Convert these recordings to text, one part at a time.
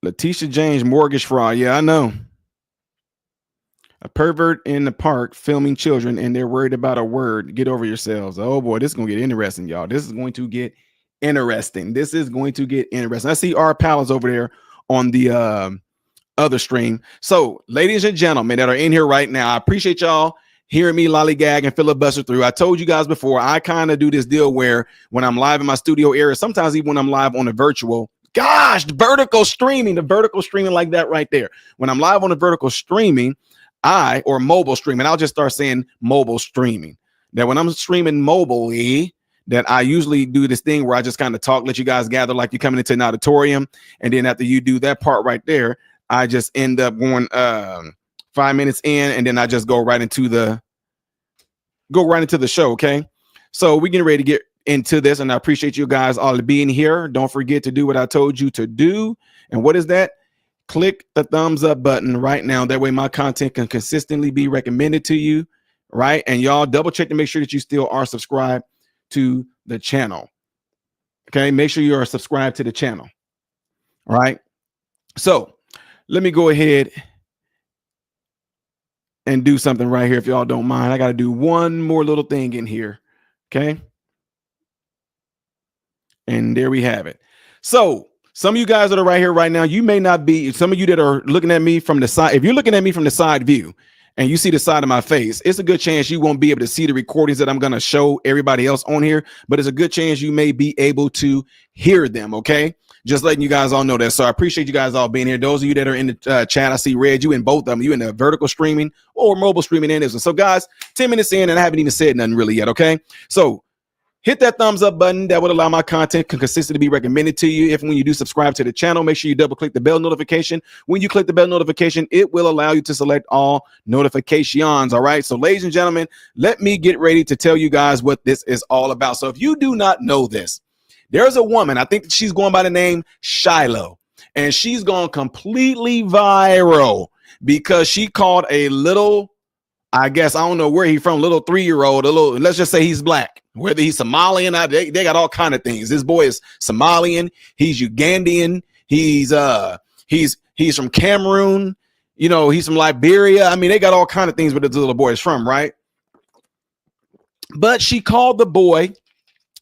Letitia James mortgage fraud. Yeah, I know. A pervert in the park filming children and they're worried about a word. Get over yourselves. Oh boy, this is going to get interesting, y'all. This is going to get interesting. This is going to get interesting. I see our pals over there on the other stream. So, ladies and gentlemen that are in here right now, I appreciate y'all hearing me lollygag and filibuster through. I told you guys before, I kind of do this deal where when I'm live in my studio area, sometimes even when I'm live on the virtual, gosh, the vertical streaming like that right there. When I'm live on the vertical streaming, or mobile streaming, I'll just start saying mobile streaming. That when I'm streaming mobilely, that I usually do this thing where I just kind of talk, let you guys gather like you're coming into an auditorium. And then after you do that part right there, I just end up going 5 minutes in, and then I just go right into the show. Okay. So we're getting ready to get into this, and I appreciate you guys all being here. Don't forget to do what I told you to do. And what is that? Click the thumbs up button right now. That way my content can consistently be recommended to you, right? And y'all double check to make sure that you still are subscribed to the channel. Okay, make sure you are subscribed to the channel. All right. So let me go ahead and do something right here if y'all don't mind. I got to do one more little thing in here. Okay. And there we have it. So some of you guys that are right here right now, you may not be, some of you that are looking at me from the side, if you're looking at me from the side view and you see the side of my face, it's a good chance you won't be able to see the recordings that I'm going to show everybody else on here, but it's a good chance you may be able to hear them, okay? Just letting you guys all know that. So I appreciate you guys all being here. Those of you that are in the chat, I see Red, you in both of them, you in the vertical streaming or mobile streaming in this one. So guys, 10 minutes in and I haven't even said nothing really yet, okay? So hit that thumbs up button. That would allow my content to consistently be recommended to you. If when you do subscribe to the channel, make sure you double click the bell notification. When you click the bell notification, it will allow you to select all notifications. All right. So ladies and gentlemen, let me get ready to tell you guys what this is all about. So if you do not know this, there's a woman, I think she's going by the name Shiloh, and she's gone completely viral because she called a little, I guess, I don't know where he's from, little 3-year-old, let's just say he's black, whether he's Somalian, they got all kind of things. This boy is Somalian, he's Ugandan, he's from Cameroon, you know, he's from Liberia. I mean, they got all kind of things where this little boy is from, right? But she called the boy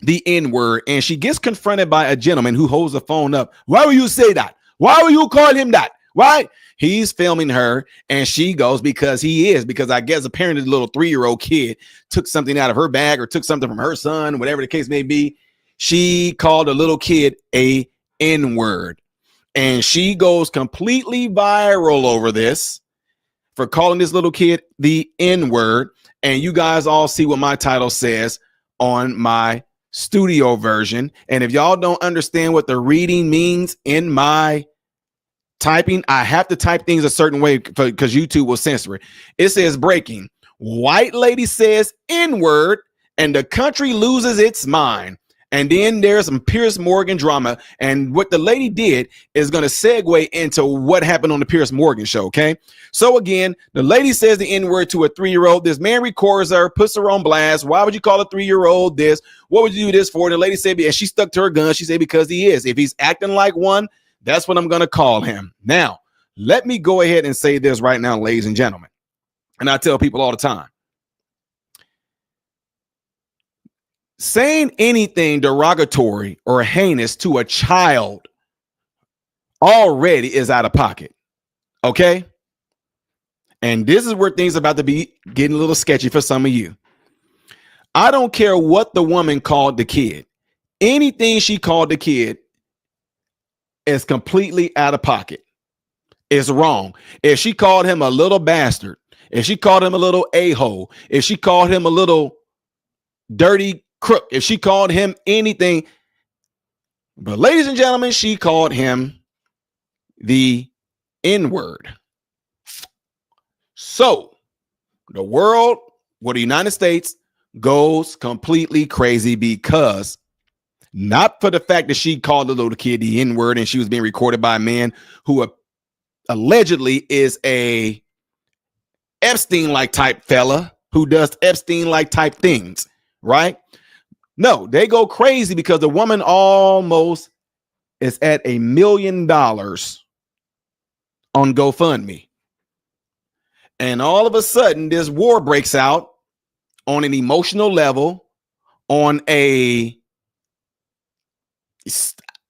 the N-word, and she gets confronted by a gentleman who holds the phone up. Why would you say that? Why would you call him that? Why? He's filming her, and she goes because I guess apparently the little 3-year-old kid took something out of her bag or took something from her son, whatever the case may be. She called a little kid a N-word, and she goes completely viral over this for calling this little kid the N-word. And you guys all see what my title says on my studio version. And if y'all don't understand what the reading means in my typing, I have to type things a certain way because YouTube will censor it. It says breaking. White lady says N-word and the country loses its mind. And then there's some Piers Morgan drama. And what the lady did is going to segue into what happened on the Piers Morgan show. Okay. So again, the lady says the N-word to a 3-year-old. This man records her, puts her on blast. Why would you call a 3-year-old this? What would you do this for? And the lady said, and she stuck to her gun. She said, because he is. If he's acting like one, that's what I'm going to call him. Now, let me go ahead and say this right now, ladies and gentlemen. And I tell people all the time, saying anything derogatory or heinous to a child already is out of pocket. Okay? And this is where things are about to be getting a little sketchy for some of you. I don't care what the woman called the kid. Anything she called the kid is completely out of pocket. It's wrong. If she called him a little bastard, if she called him a little a-hole, if she called him a little dirty crook, if she called him anything, but ladies and gentlemen, she called him the N-word. So the world, or the United States, goes completely crazy because not for the fact that she called the little kid the N-word and she was being recorded by a man who allegedly is a Epstein-like type fella who does Epstein-like type things, right? No, they go crazy because the woman almost is at $1 million on GoFundMe. And all of a sudden, this war breaks out on an emotional level, on a,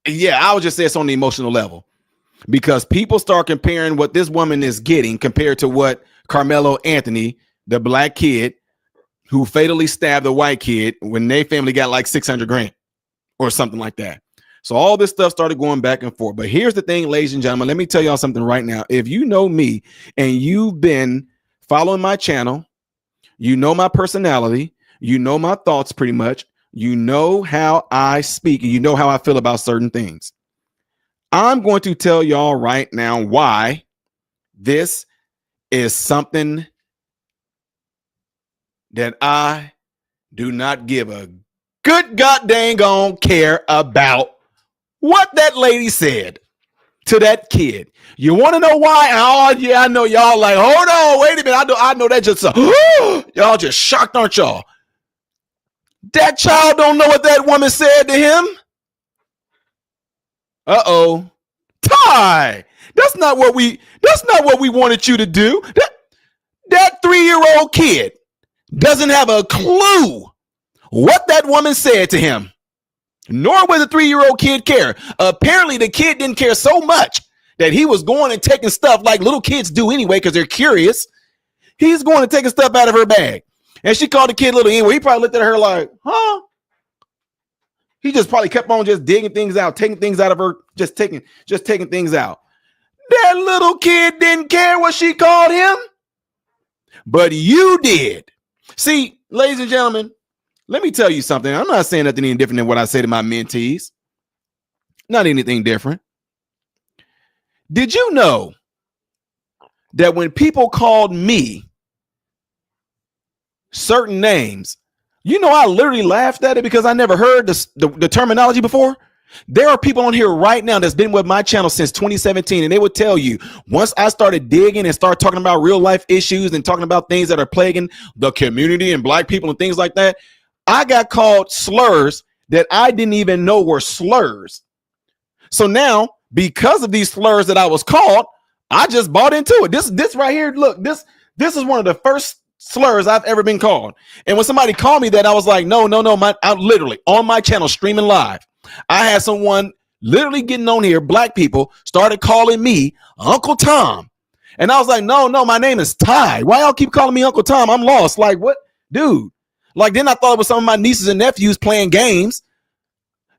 I would just say it's on the emotional level, because people start comparing what this woman is getting compared to what Carmelo Anthony, the black kid who fatally stabbed the white kid when their family got like 600 grand or something like that. So all this stuff started going back and forth. But here's the thing, ladies and gentlemen, let me tell y'all something right now. If you know me and you've been following my channel, you know my personality, you know my thoughts pretty much, you know how I speak, and you know how I feel about certain things. I'm going to tell y'all right now why this is something that I do not give a good goddamn care about what that lady said to that kid. You want to know why? Oh, yeah, I know y'all like, hold on, wait a minute. I know that just, y'all just shocked, aren't y'all? That child don't know what that woman said to him. Uh-oh. Ty, that's not what we wanted you to do. That 3-year-old kid doesn't have a clue what that woman said to him, nor would the 3-year-old kid care. Apparently, the kid didn't care so much that he was going and taking stuff like little kids do anyway because they're curious. He's going and taking stuff out of her bag. And she called the kid little N-word. He probably looked at her like, huh? He just probably kept on just digging things out, taking things out of her, just taking things out. That little kid didn't care what she called him, but you did. See, ladies and gentlemen, let me tell you something. I'm not saying nothing any different than what I say to my mentees. Not anything different. Did you know that when people called me certain names, you know, I literally laughed at it because I never heard the terminology before? There are people on here right now that's been with my channel since 2017, and they would tell you, once I started digging and start talking about real life issues and talking about things that are plaguing the community and black people and things like that, I got called slurs that I didn't even know were slurs. So now, because of these slurs that I was called, I just bought into it. This right here, look, this is one of the first slurs I've ever been called. And when somebody called me that, I was like, no, I'm literally on my channel streaming live. I had someone literally getting on here, black people started calling me Uncle Tom. And I was like, no, my name is Ty. Why y'all keep calling me Uncle Tom? I'm lost. Like, what? Dude. Like, then I thought it was some of my nieces and nephews playing games,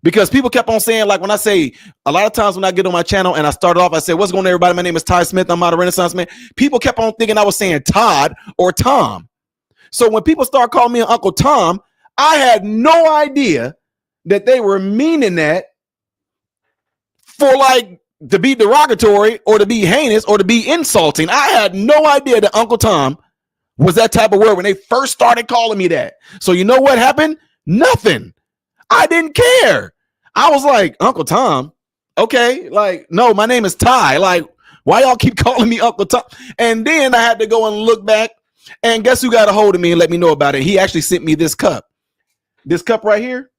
because people kept on saying, like, when I say, a lot of times when I get on my channel and I started off, I said, what's going on, everybody? My name is Ty Smith. I'm out of Renaissance Man. People kept on thinking I was saying Todd or Tom. So when people start calling me Uncle Tom, I had no idea that they were meaning that for like to be derogatory or to be heinous or to be insulting. I had no idea that Uncle Tom was that type of word when they first started calling me that. So you know what happened? Nothing. I didn't care. I was like, Uncle Tom? Okay, like, no, my name is Ty. Like, why y'all keep calling me Uncle Tom? And then I had to go and look back, and guess who got a hold of me and let me know about it? He actually sent me this cup. This cup right here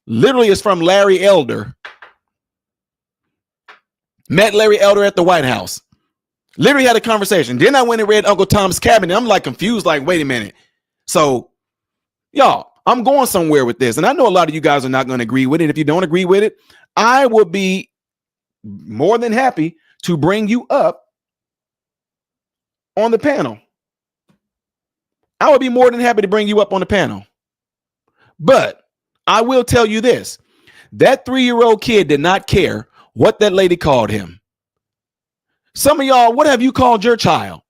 literally is from Larry Elder. Met Larry Elder at the White House. Literally had a conversation. Then I went and read Uncle Tom's Cabinet. I'm like confused, like, wait a minute. So, y'all, I'm going somewhere with this. And I know a lot of you guys are not going to agree with it. If you don't agree with it, I will be more than happy to bring you up on the panel. I would be more than happy to bring you up on the panel. But I will tell you this. That 3-year-old kid did not care what that lady called him. Some of y'all, what have you called your child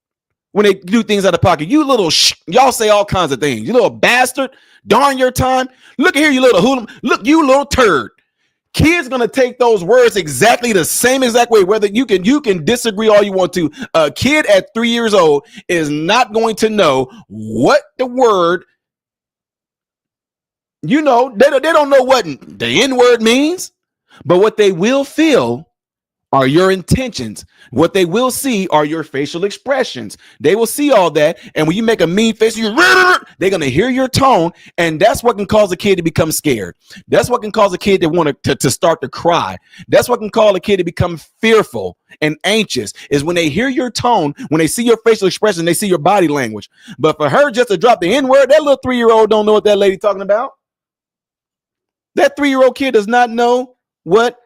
when they do things out of pocket? You little y'all say all kinds of things. You little bastard, darn your time. Look at here, you little hoodlum. Look, you little turd. Kids gonna take those words exactly the same exact way. Whether you can disagree all you want to. A kid at 3 years old is not going to know what the word, you know, they don't know what the N-word means, but what they will feel are your intentions. What they will see are your facial expressions. They will see all that. And when you make a mean face, they're going to hear your tone. And that's what can cause a kid to become scared. That's what can cause a kid to want to start to cry. That's what can cause a kid to become fearful and anxious, is when they hear your tone, when they see your facial expression, they see your body language. But for her just to drop the N-word, that little 3-year-old don't know what that lady talking about. That 3-year-old kid does not know what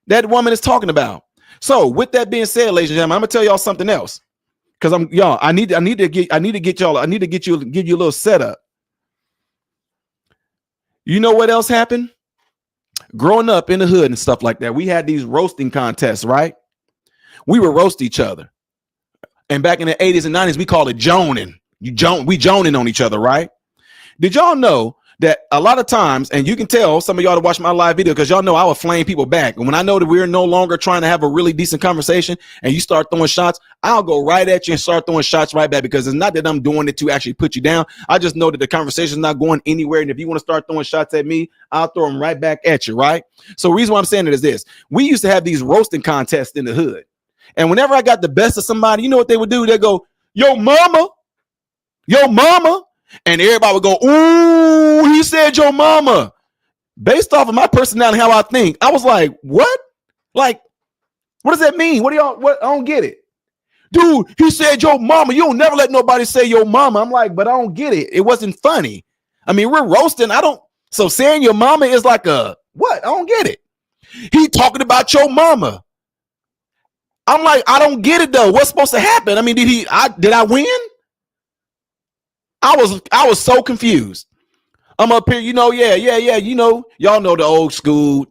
that woman is talking about. So with that being said, ladies and gentlemen, I'm gonna tell y'all something else, because I need to give you a little setup. You know what else happened? Growing up in the hood and stuff like that, we had these roasting contests, right? We would roast each other. And back in the 80s and 90s, we called it joning. We joning on each other, right? Did y'all know that a lot of times, and you can tell some of y'all to watch my live video, because y'all know I will flame people back. And when I know that we're no longer trying to have a really decent conversation and you start throwing shots, I'll go right at you and start throwing shots right back, because it's not that I'm doing it to actually put you down. I just know that the conversation is not going anywhere. And if you want to start throwing shots at me, I'll throw them right back at you, right? So the reason why I'm saying it is this. We used to have these roasting contests in the hood. And whenever I got the best of somebody, you know what they would do? They go, yo, mama. And everybody would go, ooh, he said your mama. Based off of my personality, how I think, I was like, what? Like, what does that mean? What? I don't get it. Dude, he said your mama. You don't never let nobody say your mama. I'm like, but I don't get it. It wasn't funny. I mean, we're roasting. So saying your mama is like a, what? I don't get it. He talking about your mama. I'm like, I don't get it though. What's supposed to happen? I mean, did I win? I was so confused. I'm up here, yeah. Y'all know the old school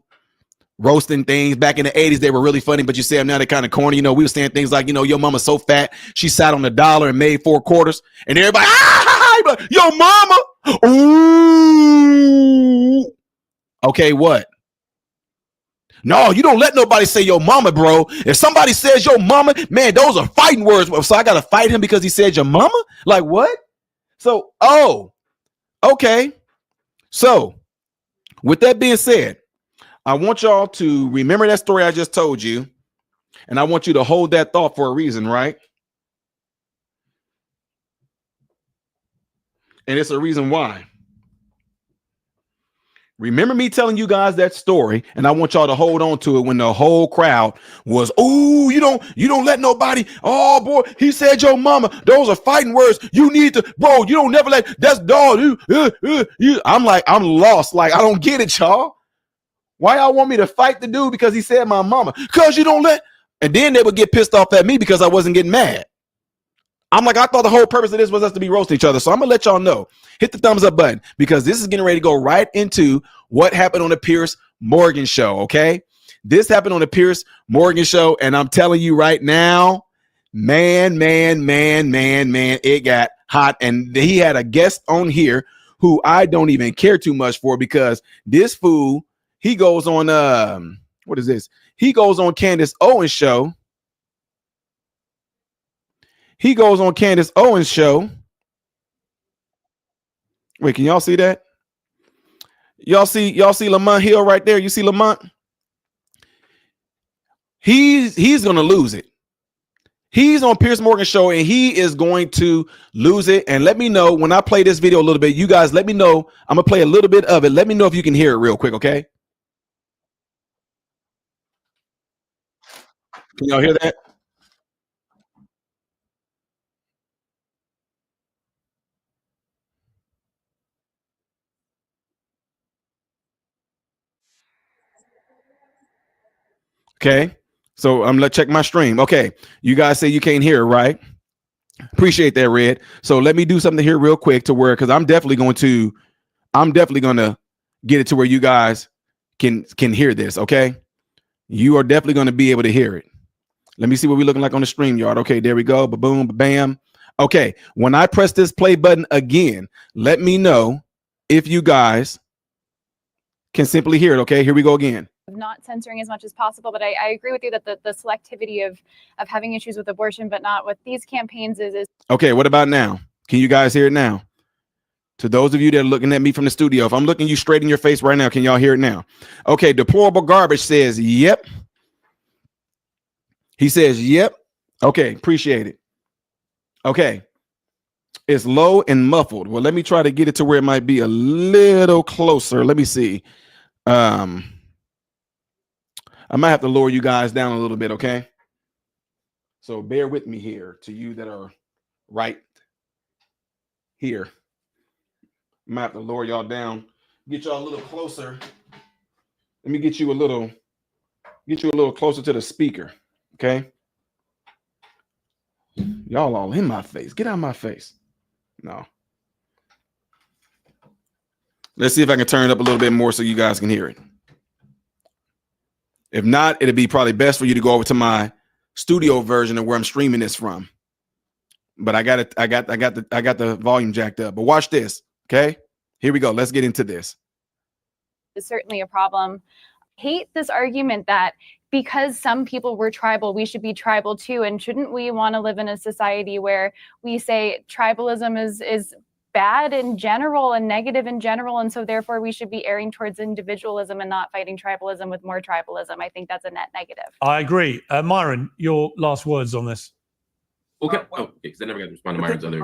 roasting things. Back in the 80s, they were really funny, but you see them now, they're kind of corny. We were saying things like, your mama's so fat, she sat on $1 and made 4 quarters. And everybody, yo, mama. Ooh. Okay, what? No, you don't let nobody say your mama, bro. If somebody says your mama, man, those are fighting words. So I got to fight him because he said your mama? Like, what? So, okay. So, with that being said, I want y'all to remember that story I just told you, and I want you to hold that thought for a reason, right? And it's a reason why. Remember me telling you guys that story, and I want y'all to hold on to it when the whole crowd was, oh, you don't let nobody, oh boy, he said your mama, those are fighting words. You need to, bro, you don't never let, that's dog. I'm like, I'm lost. Like, I don't get it, y'all. Why y'all want me to fight the dude because he said my mama? Because you don't let, and then they would get pissed off at me because I wasn't getting mad. I'm like, I thought the whole purpose of this was us to be roasting each other. So I'm going to let y'all know. Hit the thumbs up button, because this is getting ready to go right into what happened on the Piers Morgan show, okay? This happened on the Piers Morgan show, and I'm telling you right now, man, it got hot. And he had a guest on here who I don't even care too much for, because this fool, he goes on, what is this? He goes on Candace Owens' show. He goes on Candace Owens' show. Wait, can y'all see that? Y'all see Lamont Hill right there? You see Lamont? He's gonna lose it. He's on Piers Morgan show, and he is going to lose it. And let me know when I play this video a little bit. You guys, let me know. I'm gonna play a little bit of it. Let me know if you can hear it real quick, okay? Can y'all hear that? Okay, so I'm gonna check my stream. Okay, you guys say you can't hear it, right? Appreciate that, Red. So let me do something here real quick to where, because I'm definitely gonna get it to where you guys can hear this. Okay, you are definitely gonna be able to hear it. Let me see what we're looking like on the stream yard. Okay, there we go. Ba-boom, ba-bam. Okay, when I press this play button again, let me know if you guys can simply hear it. Okay, here we go again. Not censoring as much as possible, but I agree with you that the selectivity of having issues with abortion, but not with these campaigns is okay. What about now? Can you guys hear it now? To those of you that are looking at me from the studio, if I'm looking you straight in your face right now, can y'all hear it now? Okay, deplorable garbage says, yep. He says, yep. Okay, appreciate it. Okay. It's low and muffled. Well, let me try to get it to where it might be a little closer. Let me see. I might have to lower you guys down a little bit, okay? So bear with me here, to you that are right here. I might have to lower y'all down, get y'all a little closer. Let me get you a little closer to the speaker, okay? Y'all all in my face. Get out of my face. No. Let's see if I can turn it up a little bit more so you guys can hear it. If not, it'd be probably best for you to go over to my studio version of where I'm streaming this from. But I got it. I got the volume jacked up. But watch this. Okay, here we go. Let's get into this. It's certainly a problem. I hate this argument that because some people were tribal, we should be tribal too. And shouldn't we want to live in a society where we say tribalism is bad in general and negative in general, and so therefore we should be erring towards individualism and not fighting tribalism with more tribalism? I think that's a net negative. I agree. Myron, your last words on this. Okay. Because I never got to respond to Myron's other.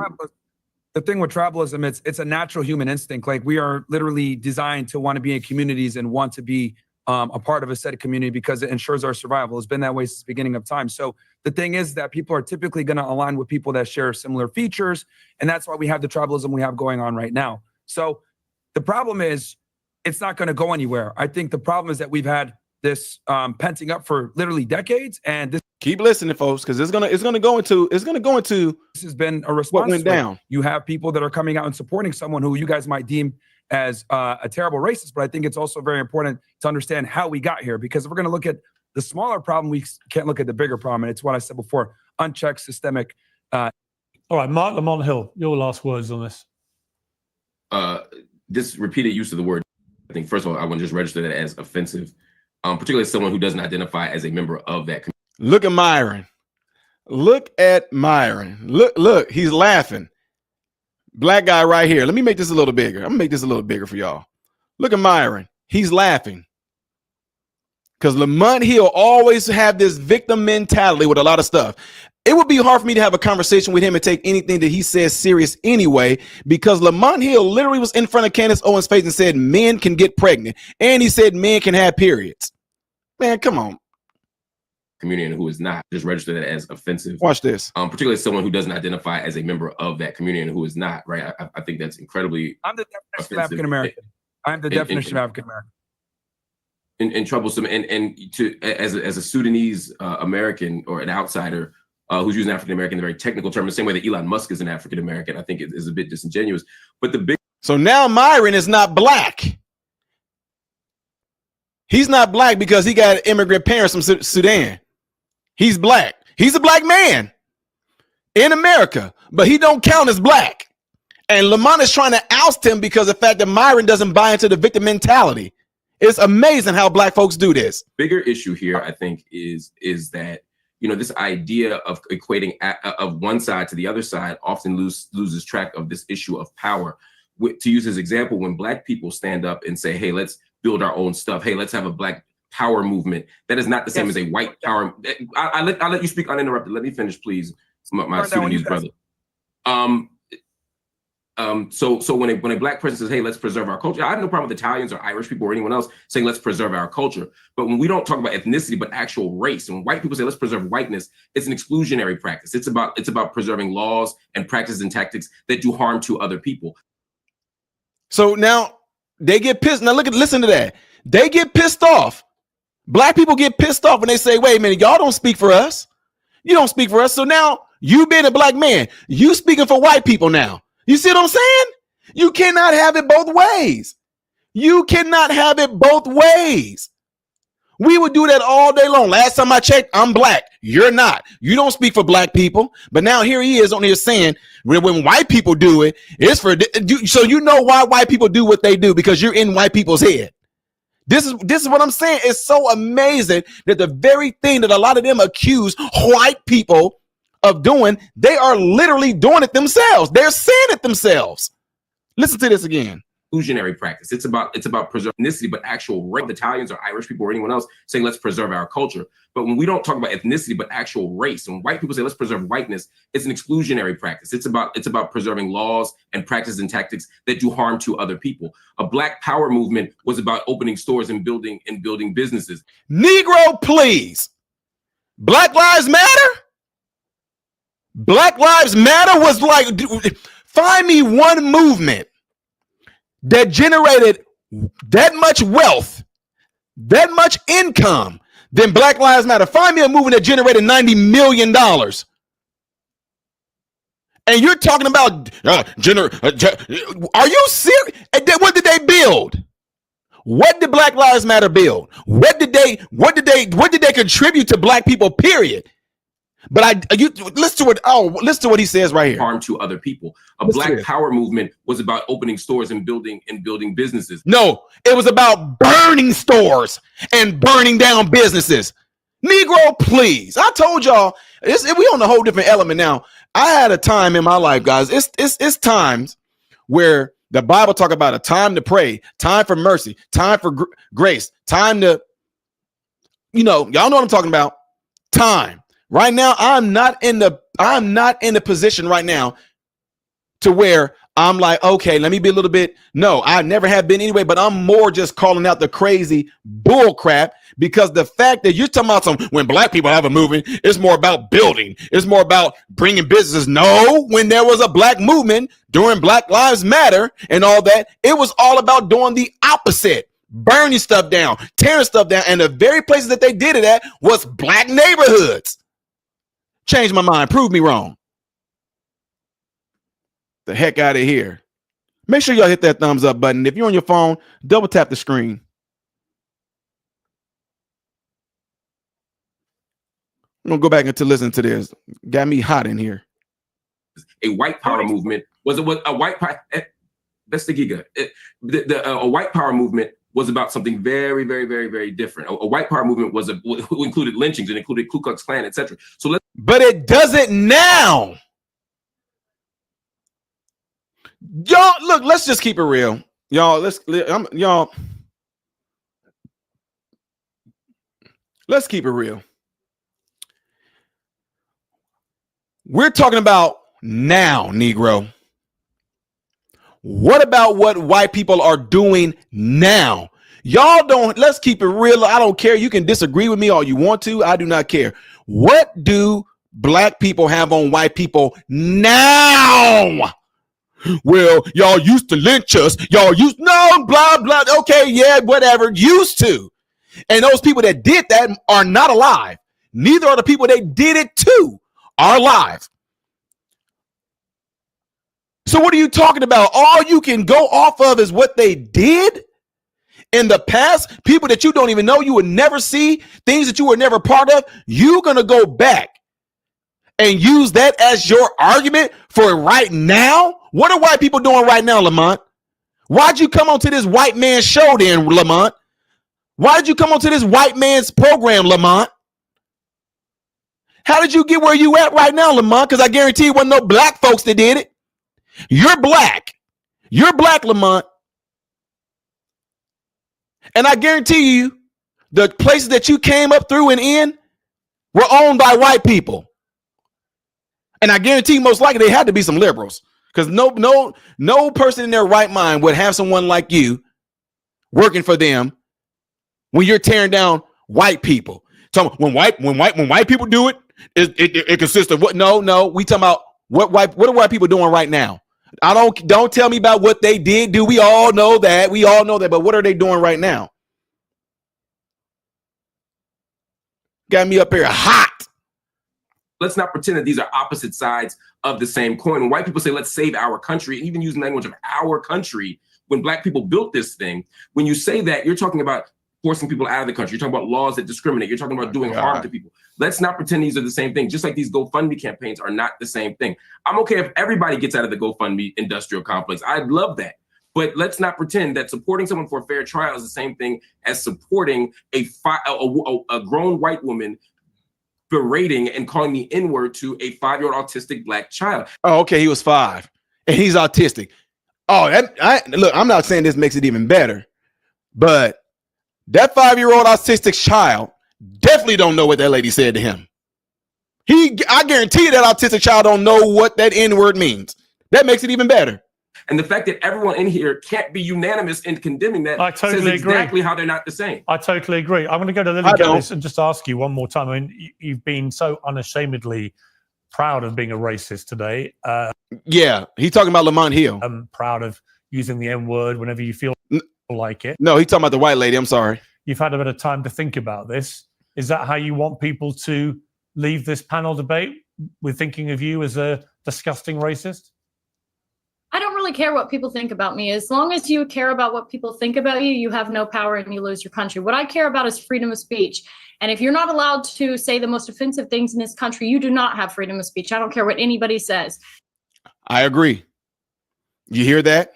The thing with tribalism, it's a natural human instinct. Like, we are literally designed to want to be in communities and want to be a part of a set of community because it ensures our survival. It's been that way since the beginning of time. So the thing is that people are typically going to align with people that share similar features. And that's why we have the tribalism we have going on right now. So the problem is it's not going to go anywhere. I think the problem is that we've had this penting up for literally decades. And this, keep listening, folks, because it's gonna go into this has been a response. What went down? You have people that are coming out and supporting someone who you guys might deem as a terrible racist, but I think it's also very important to understand how we got here, because if we're going to look at the smaller problem, we can't look at the bigger problem. And it's what I said before: unchecked systemic. All right, Mark Lamont Hill, your last words on this. This repeated use of the word, I think, first of all, I want to just register that as offensive, particularly as someone who doesn't identify as a member of that community. Look at Myron. Look at Myron. Look, he's laughing. Black guy right here. Let me make this a little bigger. I'm gonna make this a little bigger for y'all. Look at Myron. He's laughing. Because Lamont Hill always have this victim mentality with a lot of stuff. It would be hard for me to have a conversation with him and take anything that he says serious anyway, because Lamont Hill literally was in front of Candace Owens' face and said men can get pregnant. And he said men can have periods. Man, come on. Community and who is not, just register that as offensive. Watch this. Particularly as someone who doesn't identify as a member of that community and who is not, right? I think that's incredibly I'm the definition of African American. I'm the definition of African American. And troublesome, and to as a Sudanese American or an outsider who's using African American in a very technical term, the same way that Elon Musk is an African American, I think it is a bit disingenuous. But the big so now Myron is not black. He's not black because he got immigrant parents from Sudan. He's black. He's a black man in America, but he don't count as black. And Lamont is trying to oust him because of the fact that Myron doesn't buy into the victim mentality. It's amazing how black folks do this. Bigger issue here, I think, is that, you know, this idea of equating of one side to the other side often loses track of this issue of power. To use his example, when black people stand up and say, hey, let's build our own stuff. Hey, let's have a black power movement. That is not the same as a white power. I'll let you speak uninterrupted. Let me finish, please. My Sudanese brother. So when a black person says, hey, let's preserve our culture, I have no problem with Italians or Irish people or anyone else saying let's preserve our culture. But when we don't talk about ethnicity, but actual race, and when white people say let's preserve whiteness, it's an exclusionary practice. It's about preserving laws and practices and tactics that do harm to other people. So now they get pissed. Now listen to that. They get pissed off. Black people get pissed off when they say, wait a minute, y'all don't speak for us. You don't speak for us. So now you being a black man, you speaking for white people now. You see what I'm saying? You cannot have it both ways. You cannot have it both ways. We would do that all day long. Last time I checked, I'm black. You're not. You don't speak for black people. But now here he is on here saying when white people do it, it's for so you know why white people do what they do, because you're in white people's head. This is what I'm saying. It's so amazing that the very thing that a lot of them accuse white people of doing, they are literally doing it themselves. They're saying it themselves. Listen to this again. exclusionary practice. It's about preserving ethnicity, but actual race. Italians or Irish people or anyone else saying let's preserve our culture. But when we don't talk about ethnicity, but actual race, and white people say let's preserve whiteness, it's an exclusionary practice. It's about preserving laws and practices and tactics that do harm to other people. A Black Power movement was about opening stores and building businesses. Negro, please. Black Lives Matter? Black Lives Matter was like, find me one movement that generated that much wealth, that much income, then Black Lives Matter. Find me a movement that generated $90 million. And you're talking about, are you serious? What did they build? What did Black Lives Matter build? What did they contribute to Black people, period? But listen to what he says right here. Harm to other people. Black Power movement was about opening stores and building businesses. No, it was about burning stores and burning down businesses. Negro, please. I told y'all, we on a whole different element now. I had a time in my life, guys. It's times where the Bible talk about a time to pray, time for mercy, time for grace, time to, y'all know what I'm talking about. Time. Right now, I'm not in the position right now to where I'm like, okay, let me be a little bit. No, I never have been anyway, but I'm more just calling out the crazy bull crap, because the fact that you're talking about when Black people have a movement, it's more about building. It's more about bringing businesses. No, when there was a Black movement during Black Lives Matter and all that, it was all about doing the opposite. Burning stuff down, tearing stuff down. And the very places that they did it at was Black neighborhoods. Change my mind. Prove me wrong. The heck out of here. Make sure y'all hit that thumbs up button. If you're on your phone, double tap the screen. I'm going to go back and listen to this. Got me hot in here. A white power movement was a white power. That's the giga. A white power movement was about something very, very, very, very different. A white power movement who included lynchings and included Ku Klux Klan, etc. But it doesn't now. Y'all, look, let's just keep it real. Y'all, let's keep it real. We're talking about now, Negro. What about what white people are doing now? Y'all let's keep it real. I don't care. You can disagree with me all you want to. I do not care. What do Black people have on white people now? Well, y'all used to lynch us. No, blah, blah. Okay, yeah, whatever. Used to. And those people that did that are not alive. Neither are the people that did it to are alive. So what are you talking about? All you can go off of is what they did in the past. People that you don't even know, you would never see, things that you were never part of. You're going to go back and use that as your argument for right now? What are white people doing right now, Lamont? Why'd you come onto this white man's show then, Lamont? Why did you come onto this white man's program, Lamont? How did you get where you at right now, Lamont? Because I guarantee you wasn't no Black folks that did it. You're Black. You're Black, Lamont. And I guarantee you the places that you came up through and in were owned by white people. And I guarantee most likely they had to be some liberals, because no person in their right mind would have someone like you working for them when you're tearing down white people. So when white people do it, it consists of what? No, we talking about what are white people doing right now? Don't tell me about what they did do. We all know that. But what are they doing right now? Got me up here hot. Let's not pretend that these are opposite sides of the same coin. When white people say, let's save our country, and even using language of our country, when Black people built this thing, when you say that, you're talking about forcing people out of the country. You're talking about laws that discriminate. You're talking about doing harm to people. Let's not pretend these are the same thing. Just like these GoFundMe campaigns are not the same thing. I'm okay if everybody gets out of the GoFundMe industrial complex. I'd love that. But let's not pretend that supporting someone for a fair trial is the same thing as supporting a grown white woman berating and calling the N-word to a 5-year-old autistic Black child. Oh, okay. He was 5 and he's autistic. Oh, look, I'm not saying this makes it even better, but that 5-year-old autistic child definitely don't know what that lady said to him. I guarantee you that autistic child don't know what that N-word means. That makes it even better. And the fact that everyone in here can't be unanimous in condemning that I totally says exactly agree. how they're not the same. I totally agree. I'm going to go to Lily Gillis and just ask you one more time. I mean, you've been so unashamedly proud of being a racist today. Yeah, he's talking about Lamont Hill. I'm proud of using the N-word whenever you feel like it. No, he's talking about the white lady. I'm sorry. You've had a bit of time to think about this. Is that how you want people to leave this panel debate, with thinking of you as a disgusting racist? I don't really care what people think about me. As long as you care about what people think about you, you have no power and you lose your country. What I care about is freedom of speech. And if you're not allowed to say the most offensive things in this country, you do not have freedom of speech. I don't care what anybody says. I agree. You hear that?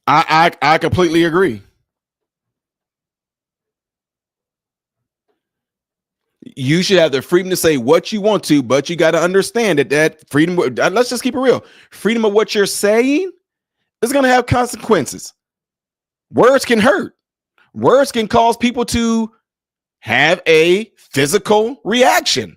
I completely agree. You should have the freedom to say what you want to, but you got to understand that freedom, let's just keep it real. Freedom of what you're saying is going to have consequences. Words can hurt. Words can cause people to have a physical reaction.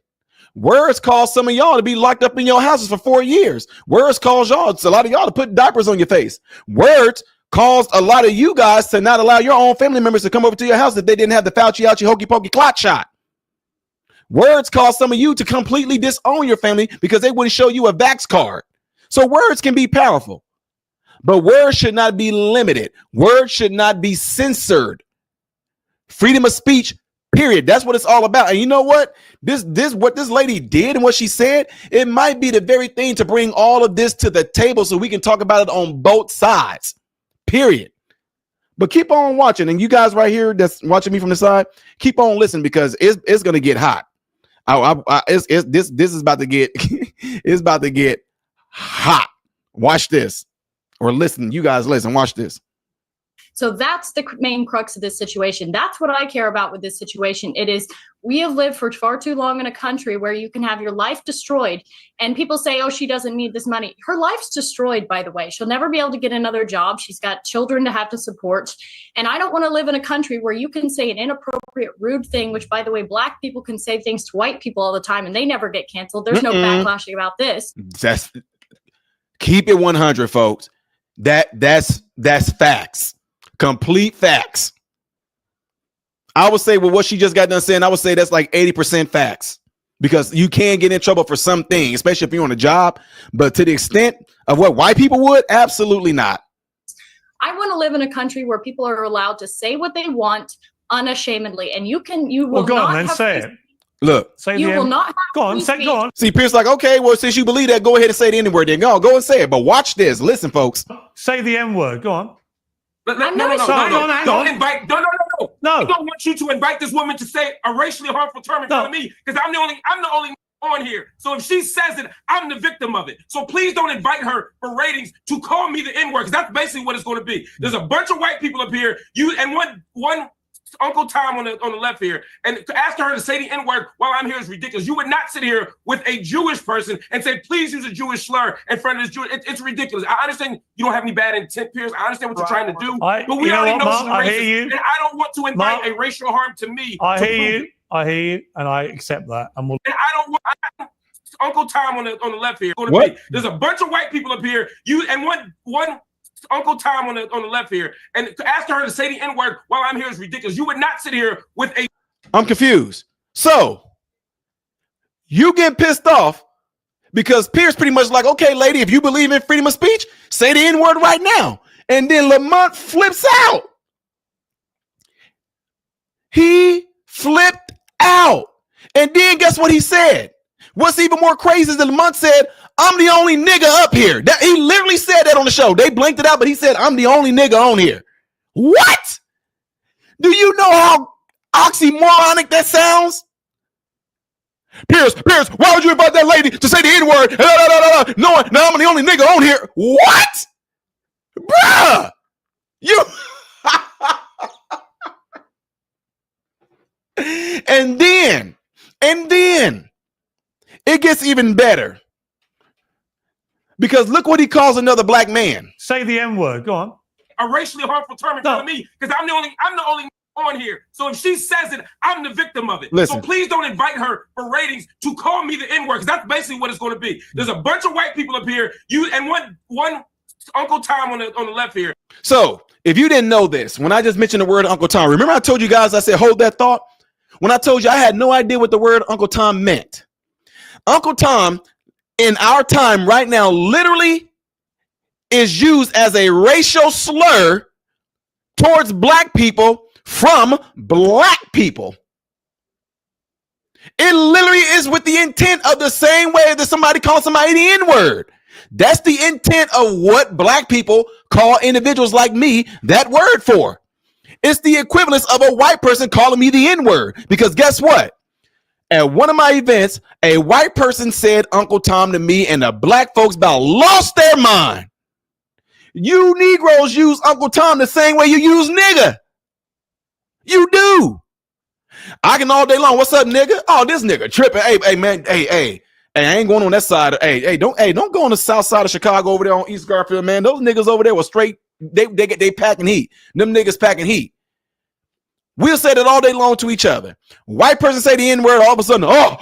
Words cause some of y'all to be locked up in your houses for 4 years. Words cause a lot of y'all to put diapers on your face. Words caused a lot of you guys to not allow your own family members to come over to your house if they didn't have the Fauci ouchie hokey pokey clot shot. Words caused some of you to completely disown your family because they wouldn't show you a vax card. So words can be powerful, but words should not be limited. Words should not be censored. Freedom of speech, period. That's what it's all about. And you know what? What this lady did and what she said, it might be the very thing to bring all of this to the table so we can talk about it on both sides, period. But keep on watching. And you guys right here that's watching me from the side, keep on listening because it's going to get hot. This is about to get it's about to get hot. Watch this, or listen. You guys listen. Watch this. So that's the main crux of this situation. That's what I care about with this situation. It is, we have lived for far too long in a country where you can have your life destroyed. And people say, oh, she doesn't need this money. Her life's destroyed, by the way. She'll never be able to get another job. She's got children to have to support. And I don't want to live in a country where you can say an inappropriate, rude thing, which, by the way, Black people can say things to white people all the time and they never get canceled. There's no backlashing about this. Keep it 100, folks. That's facts. Complete facts. I would say with what she just got done saying, I would say that's like 80% facts because you can get in trouble for something, especially if you're on a job. But to the extent of what white people would, absolutely not. I want to live in a country where people are allowed to say what they want unashamedly, and you will well, go not on then, have say free, it. Look, say you will not have go on, say go on. See, Pierce like, okay, well, since you believe that, go ahead and say it anywhere. Then go and say it. But watch this. Listen, folks. Say the N-word. Go on. No. I don't want you to invite this woman to say a racially harmful term in front of me because I'm the only on here. So if she says it, I'm the victim of it. So please don't invite her for ratings to call me the N-word because that's basically what it's going to be. There's a bunch of white people up here. You and one Uncle Tom on the left here, and to ask her to say the N-word while I'm here is ridiculous. You would not sit here with a Jewish person and say, please use a Jewish slur in front of this Jewish. It's ridiculous. I understand you don't have any bad intent, Piers. I understand what you're trying to do, but we already know she's racist, and I don't want to invite a racial harm to me. I hear you, and I accept that. And I don't want Uncle Tom on the left here. There's a bunch of white people up here. You and one Uncle Tom on the left here, and to ask her to say the N-word while I'm here is ridiculous. You would not sit here with a. I'm confused. So you get pissed off because Pierce pretty much like, okay, lady, if you believe in freedom of speech, say the N-word right now. And then Lamont flips out. He flipped out. And then guess what he said? What's even more crazy is that Lamont said, I'm the only nigga up here. He literally said that on the show. They blanked it out, but he said, I'm the only nigga on here. What? Do you know how oxymoronic that sounds? Pierce, why would you invite that lady to say the N-word? No, now I'm the only nigga on here. What? Bruh! You... And then, it gets even better. Because look what he calls another black man. Say the N word. Go on. A racially harmful term in front of me because I'm the only on here. So if she says it, I'm the victim of it. Listen. So please don't invite her for ratings to call me the N-word, because that's basically what it's going to be. There's a bunch of white people up here, you and one Uncle Tom on the left here. So if you didn't know this, when I just mentioned the word Uncle Tom, remember I told you guys, I said, hold that thought. When I told you I had no idea what the word Uncle Tom meant. Uncle Tom in our time right now literally is used as a racial slur towards black people from black people. It literally is with the intent of the same way that somebody calls somebody the N-word. That's the intent of what black people call individuals like me that word for. It's the equivalence of a white person calling me the N-word. Because guess what? At one of my events, a white person said Uncle Tom to me, and the black folks about lost their mind. You Negroes use Uncle Tom the same way you use nigga. You do. I can all day long. What's up, nigga? Oh, this nigga tripping. Hey, man. Hey, I ain't going on that side. Hey, don't go on the south side of Chicago over there on East Garfield, man. Those niggas over there were straight. They packing heat. Them niggas packing heat. We'll say that all day long to each other. White person say the N-word, all of a sudden, oh.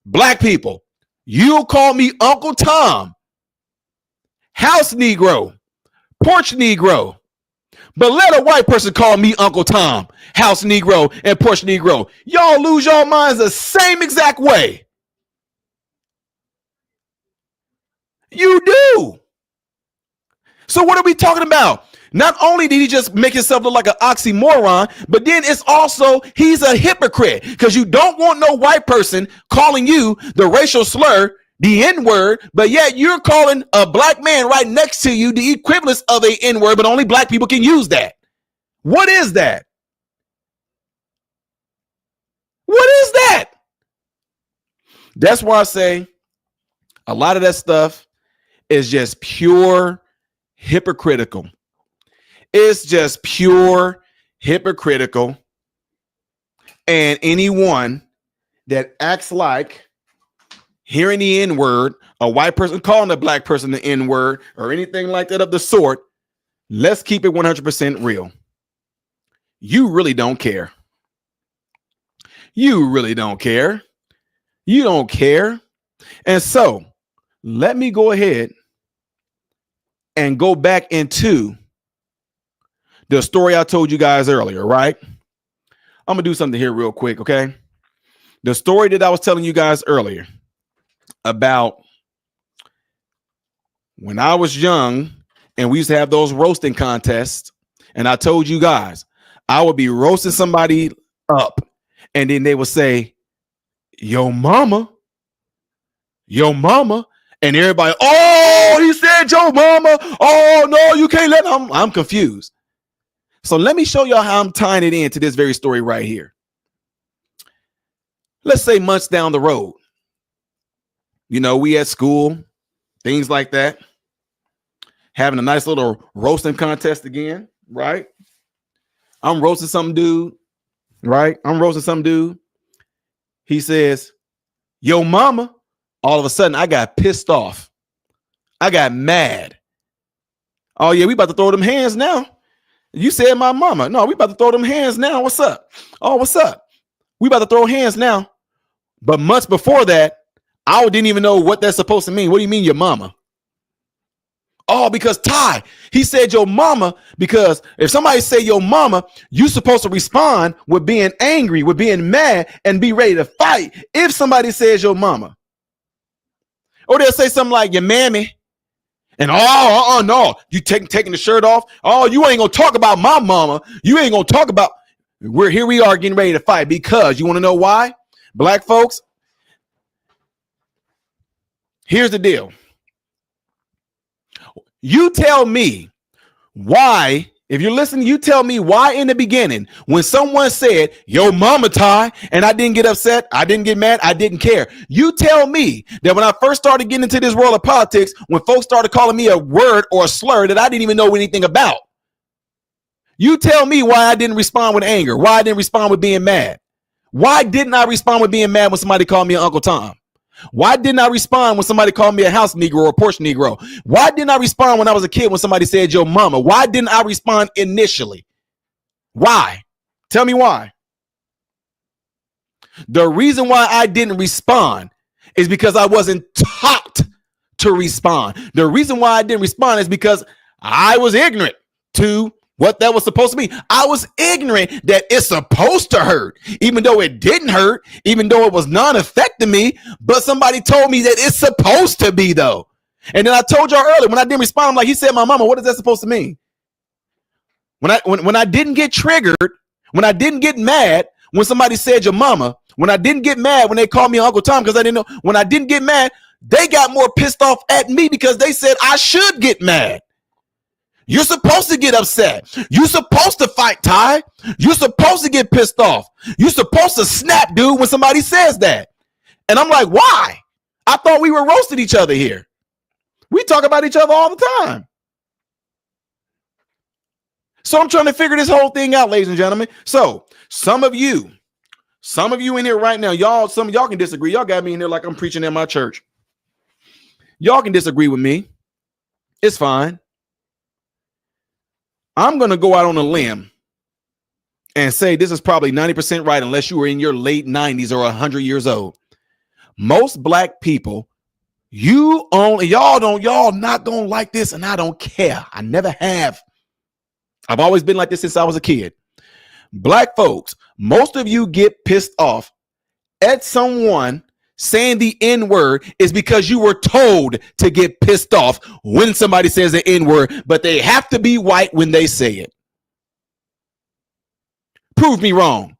Black people, you call me Uncle Tom, house Negro, porch Negro. But let a white person call me Uncle Tom, house Negro, and porch Negro. Y'all lose your minds the same exact way. You do. So what are we talking about? Not only did he just make himself look like an oxymoron, but then it's also he's a hypocrite, because you don't want no white person calling you the racial slur, the N-word, but yet you're calling a black man right next to you the equivalence of a N-word, but only black people can use that. What is that? What is that? That's why I say a lot of that stuff is just pure hypocritical. It's just pure hypocritical. And anyone that acts like hearing the N-word, a white person calling a black person the N-word, or anything like that of the sort, let's keep it 100% real. You really don't care. You really don't care. You don't care. And so let me go ahead and go back into the story I told you guys earlier, right? I'm gonna do something here real quick, okay? The story that I was telling you guys earlier about when I was young and we used to have those roasting contests, and I told you guys I would be roasting somebody up, and then they would say, yo mama, and everybody, oh, he said yo mama, oh no, you can't let him. I'm confused. So let me show y'all how I'm tying it into this very story right here. Let's say months down the road, you know, we at school, things like that, having a nice little roasting contest again, right? I'm roasting some dude, right? He says, yo mama. All of a sudden, I got pissed off. I got mad. Oh yeah, we about to throw them hands now. You said my mama. No, we about to throw them hands now. What's up? Oh, what's up? We about to throw hands now. But months before that, I didn't even know what that's supposed to mean. What do you mean your mama? Oh, because Ty, he said your mama, because if somebody say your mama, you supposed to respond with being angry, with being mad, and be ready to fight if somebody says your mama. Or they'll say something like your mammy. And no, you taking the shirt off. Oh, you ain't gonna talk about my mama. You ain't gonna talk about. Here we are getting ready to fight, because you want to know why? Black folks, here's the deal. You tell me why. If you're listening, you tell me why in the beginning, when someone said, yo mama Ty, and I didn't get upset, I didn't get mad, I didn't care. You tell me that when I first started getting into this world of politics, when folks started calling me a word or a slur that I didn't even know anything about, you tell me why I didn't respond with anger, why I didn't respond with being mad. Why didn't I respond with being mad when somebody called me Uncle Tom? Why didn't I respond when somebody called me a house Negro or porch Negro? Why didn't I respond when I was a kid when somebody said your mama? Why didn't I respond initially? Why? Tell me why. The reason why I didn't respond is because I wasn't taught to respond. The reason why I didn't respond is because I was ignorant to what that was supposed to be. I was ignorant that it's supposed to hurt, even though it didn't hurt, even though it was non-affecting me, but somebody told me that it's supposed to be though. And then I told y'all earlier, when I didn't respond, I'm like, he said my mama, what is that supposed to mean? When I didn't get triggered, when I didn't get mad, when somebody said your mama, when I didn't get mad, when they called me Uncle Tom, because I didn't know, when I didn't get mad, they got more pissed off at me because they said I should get mad. You're supposed to get upset. You're supposed to fight, Ty. You're supposed to get pissed off. You're supposed to snap, dude, when somebody says that. And I'm like, why? I thought we were roasting each other here. We talk about each other all the time. So I'm trying to figure this whole thing out, ladies and gentlemen. So some of you in here right now, some of y'all can disagree. Y'all got me in there like I'm preaching in my church. Y'all can disagree with me. It's fine. I'm going to go out on a limb and say this is probably 90% right unless you were in your late 90s or 100 years old. Most black people, y'all not going to like this, and I don't care. I never have. I've always been like this since I was a kid. Black folks, most of you get pissed off at someone saying the N-word is because you were told to get pissed off when somebody says the N-word, but they have to be white when they say it. Prove me wrong.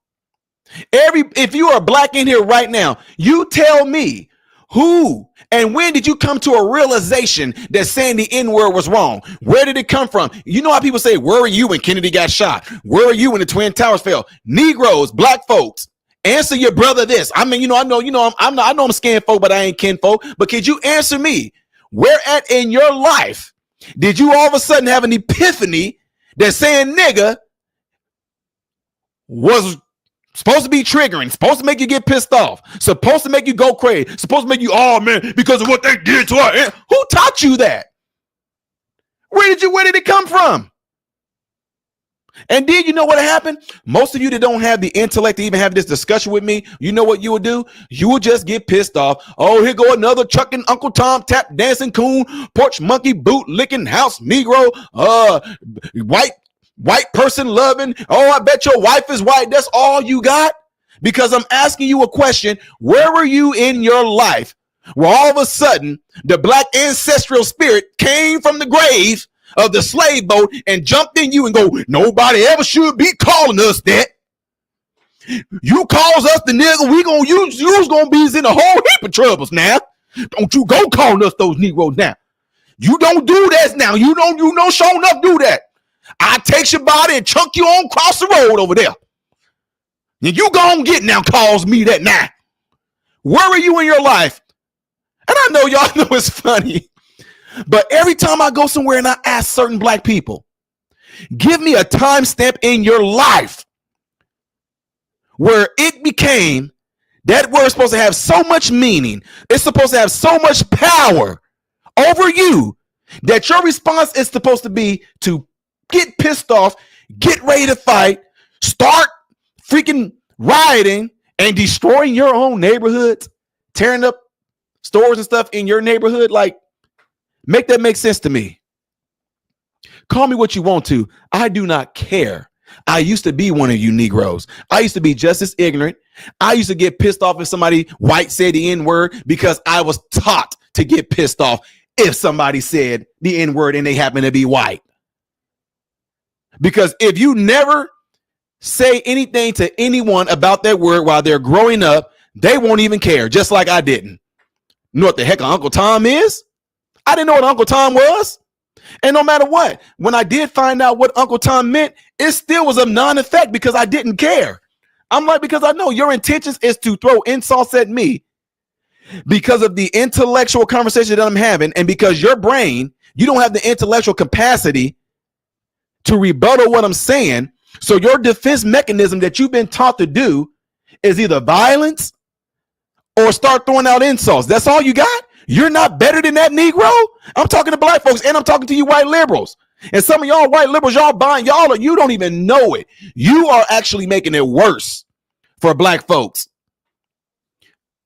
If you are black in here right now, you tell me who and when did you come to a realization that saying the N-word was wrong? Where did it come from? You know how people say, where were you when Kennedy got shot? Where were you when the Twin Towers fell? Negroes, black folks, answer your brother this. I mean, I know I'm scan folk, but I ain't kin folk. But could you answer me? Where at in your life did you all of a sudden have an epiphany that saying nigga was supposed to be triggering, supposed to make you get pissed off, supposed to make you go crazy, supposed to make you, oh man, because of what they did to our aunt. Who taught you that? Where did it come from? And then you know what happened? Most of you that don't have the intellect to even have this discussion with me, you know what you would do? You would just get pissed off. Oh, here go another chucking Uncle Tom, tap dancing coon, porch monkey, boot licking, house Negro, white person loving. Oh, I bet your wife is white. That's all you got? Because I'm asking you a question. Where were you in your life where all of a sudden the black ancestral spirit came from the grave of the slave boat and jumped in you and go, nobody ever should be calling us that. You calls us the nigga, we gonna use, you's gonna be in a whole heap of troubles now. Don't you go calling us those Negroes now. You don't do that now. You don't show enough do that. I take your body and chunk you on across the road over there. And you gonna get now calls me that now. Where are you in your life? And I know y'all know it's funny. But every time I go somewhere and I ask certain black people, give me a timestamp in your life where it became that word supposed to have so much meaning. It's supposed to have so much power over you that your response is supposed to be to get pissed off, get ready to fight, start freaking rioting and destroying your own neighborhoods, tearing up stores and stuff in your neighborhood. Like, make that make sense to me. Call me what you want to. I do not care. I used to be one of you Negroes. I used to be just as ignorant. I used to get pissed off if somebody white said the N-word because I was taught to get pissed off if somebody said the N-word and they happen to be white. Because if you never say anything to anyone about that word while they're growing up, they won't even care, just like I didn't. You know what the heck Uncle Tom is? I didn't know what Uncle Tom was. And no matter what, when I did find out what Uncle Tom meant, it still was of non-effect because I didn't care. I'm like, because I know your intentions is to throw insults at me because of the intellectual conversation that I'm having. And because your brain, you don't have the intellectual capacity to rebuttal what I'm saying. So your defense mechanism that you've been taught to do is either violence or start throwing out insults. That's all you got? You're not better than that Negro? I'm talking to black folks, and I'm talking to you white liberals. And some of y'all white liberals, y'all buying, you don't even know it. You are actually making it worse for black folks.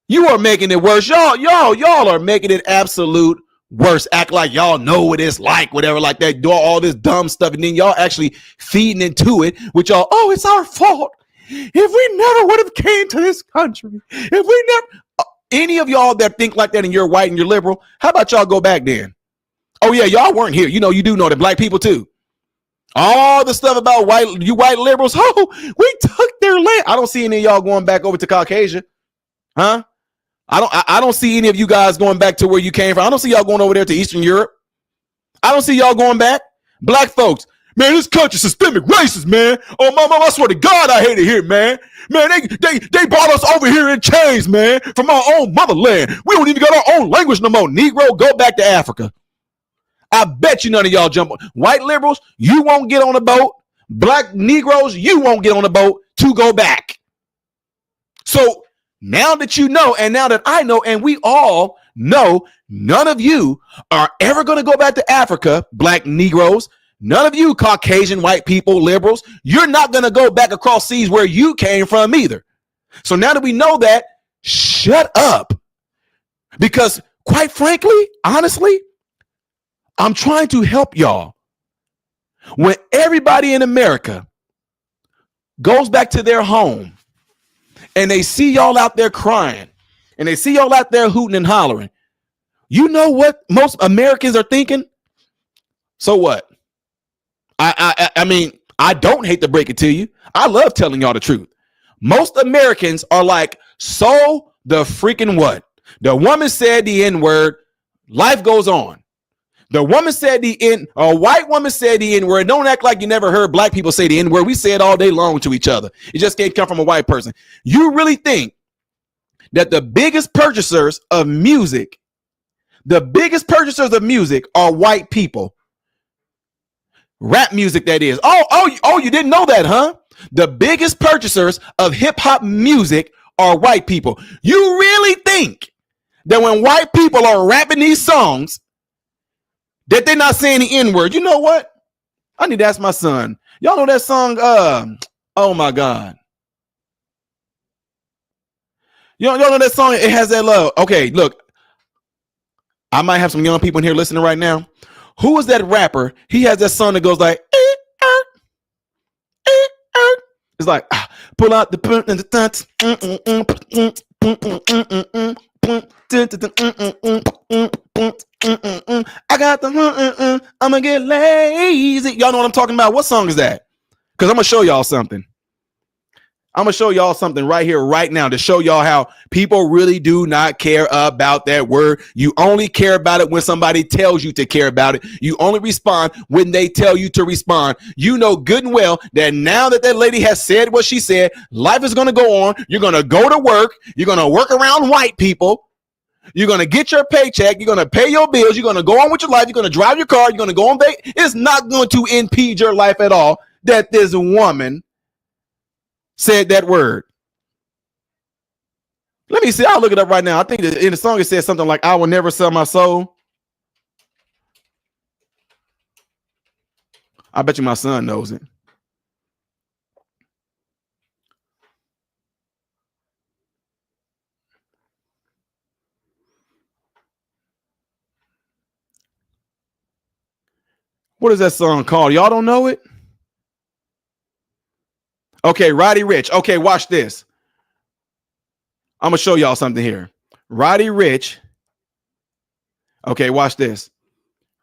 You are making it worse. Y'all are making it absolute worse. Act like y'all know what it's like, whatever, like that, do all this dumb stuff, and then y'all actually feeding into it with y'all, oh, it's our fault. If we never would have came to this country, if we never, any of y'all that think like that and you're white and you're liberal, how about y'all go back then? Oh yeah, y'all weren't here. You know, you do know that black people too. All the stuff about you white liberals, oh, we took their land. I don't see any of y'all going back over to Caucasia. Huh? I don't see any of you guys going back to where you came from. I don't see y'all going over there to Eastern Europe. I don't see y'all going back. Black folks, man, this country's systemic racist, man. Oh, my mama, I swear to God, I hate it here, man. Man, they brought us over here in chains, man, from our own motherland. We don't even got our own language no more. Negro, go back to Africa. I bet you none of y'all jump on. White liberals, you won't get on a boat. Black Negroes, you won't get on a boat to go back. So now that you know, and now that I know, and we all know, none of you are ever going to go back to Africa, black Negroes. None of you Caucasian white people, liberals, you're not going to go back across seas where you came from either. So now that we know that, shut up. Because quite frankly, honestly, I'm trying to help y'all. When everybody in America goes back to their home and they see y'all out there crying and they see y'all out there hooting and hollering, you know what most Americans are thinking? So what? I mean, I don't hate to break it to you. I love telling y'all the truth. Most Americans are like, so the freaking what? The woman said the N-word, life goes on. The woman said a white woman said the N-word. Don't act like you never heard black people say the N-word. We say it all day long to each other. It just can't come from a white person. You really think that the biggest purchasers of music are white people? Rap music, that is. Oh, you didn't know that, huh? The biggest purchasers of hip hop music are white people. You really think that when white people are rapping these songs that they're not saying the N-word? You know what? I need to ask my son. Y'all know that song? Oh my God. Y'all know that song? It has that love. Okay, look. I might have some young people in here listening right now. Who is that rapper? He has that song that goes like, it's like, pull out the I got the I'm gonna get lazy. Y'all know what I'm talking about? What song is that? Because I'm gonna show y'all something. I'm gonna show y'all something right here, right now, to show y'all how people really do not care about that word. You only care about it when somebody tells you to care about it. You only respond when they tell you to respond. You know good and well that now that that lady has said what she said, life is gonna go on. You're gonna go to work. You're gonna work around white people. You're gonna get your paycheck. You're gonna pay your bills. You're gonna go on with your life. You're gonna drive your car. You're gonna go on vacation. It's not going to impede your life at all that this woman said that word. Let me see. I'll look it up right now. I think that in the song it says something like, I will never sell my soul. I bet you my son knows it. What is that song called? Y'all don't know it? Okay, Roddy Ricch. Okay, watch this. I'm gonna show y'all something here. Roddy Ricch. Okay, watch this.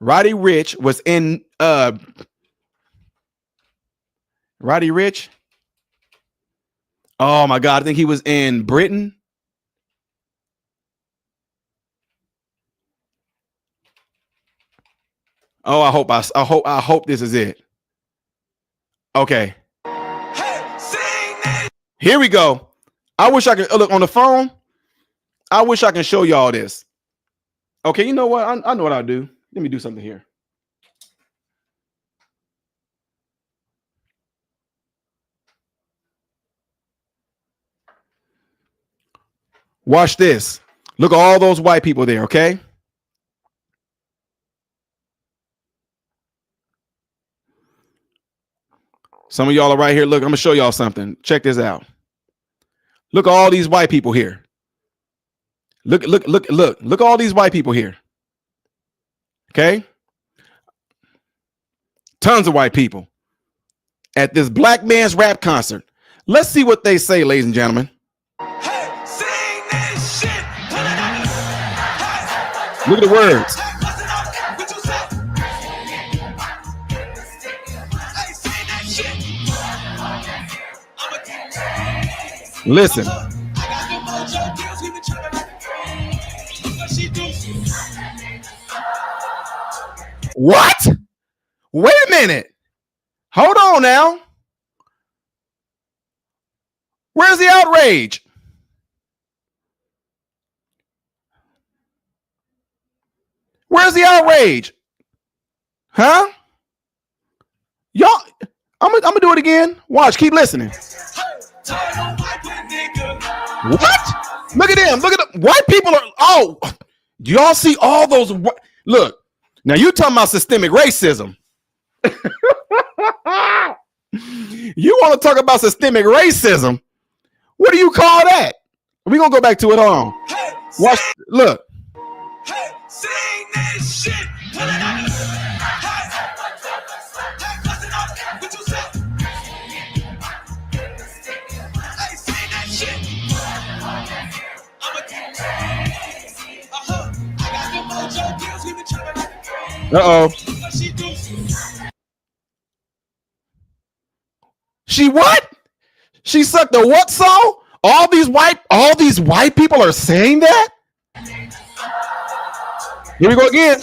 Roddy Ricch was in Roddy Ricch. Oh my God, I think he was in Britain. Oh, I hope this is it. Okay. Here we go. I wish I could look on the phone. I wish I can show y'all this. Okay, you know what? I know what I'll do. Let me do something here. Watch this. Look at all those white people there, okay? Some of y'all are right here. Look, I'm going to show y'all something. Check this out. Look at all these white people here. Look at all these white people here. Okay? Tons of white people at this black man's rap concert. Let's see what they say, ladies and gentlemen. Hey, sing this shit. Put it on. Look at the words. Hey, bust it up. What you say? Hey, sing that shit. I'm a Listen. I got the mojo deals. We been trapping. What she do? What? Wait a minute. Hold on now. Where's the outrage? Where's the outrage? Huh? Y'all, I'm gonna do it again. Watch, keep listening. What? Look at them. Look at them. White people are, oh, do y'all see all those? Look, now you talking about systemic racism. You want to talk about systemic racism? What do you call that? We're going to go back to it. Hold on. Watch. Look. Hey, sing this shit. Put it on. Hey, bust it up. What you say? Hey, sing that shit. I'm a I got the mojo deals. We been trapping. Uh-oh. What she do? She what? She sucked the what song? All these white people are saying that? Here we go again.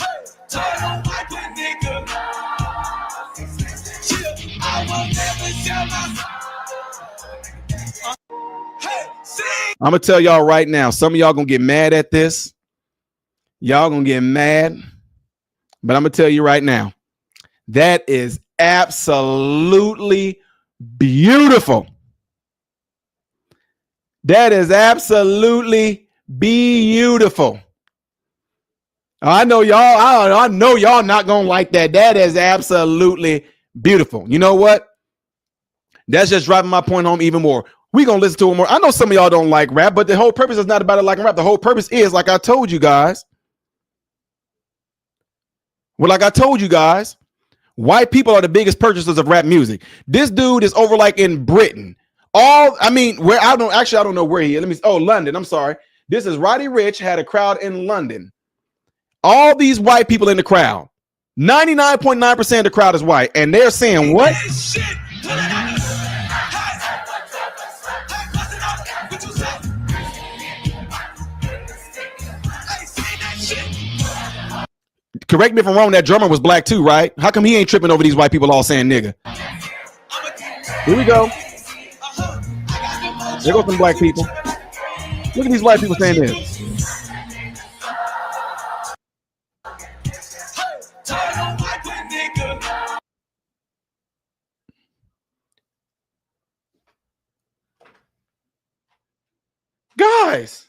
I'm gonna tell y'all right now. Some of y'all gonna get mad at this. Y'all gonna get mad. But I'm gonna tell you right now. That is absolutely beautiful. That is absolutely beautiful. I know y'all. I know y'all not gonna like that. That is absolutely beautiful. You know what? That's just driving my point home even more. We gonna listen to it more. I know some of y'all don't like rap, but the whole purpose is not about it liking rap. The whole purpose is, like I told you guys. Well, like I told you guys, white people are the biggest purchasers of rap music. This dude is over like in Britain. Where I don't know where he is. London. I'm sorry. This is Roddy Ricch had a crowd in London. All these white people in the crowd. 99.9% of the crowd is white. And they're saying what? Correct me if I'm wrong, that drummer was black too, right? How come he ain't tripping over these white people all saying nigga? Here we go. There go some black people. Look at these white people saying this. Guys,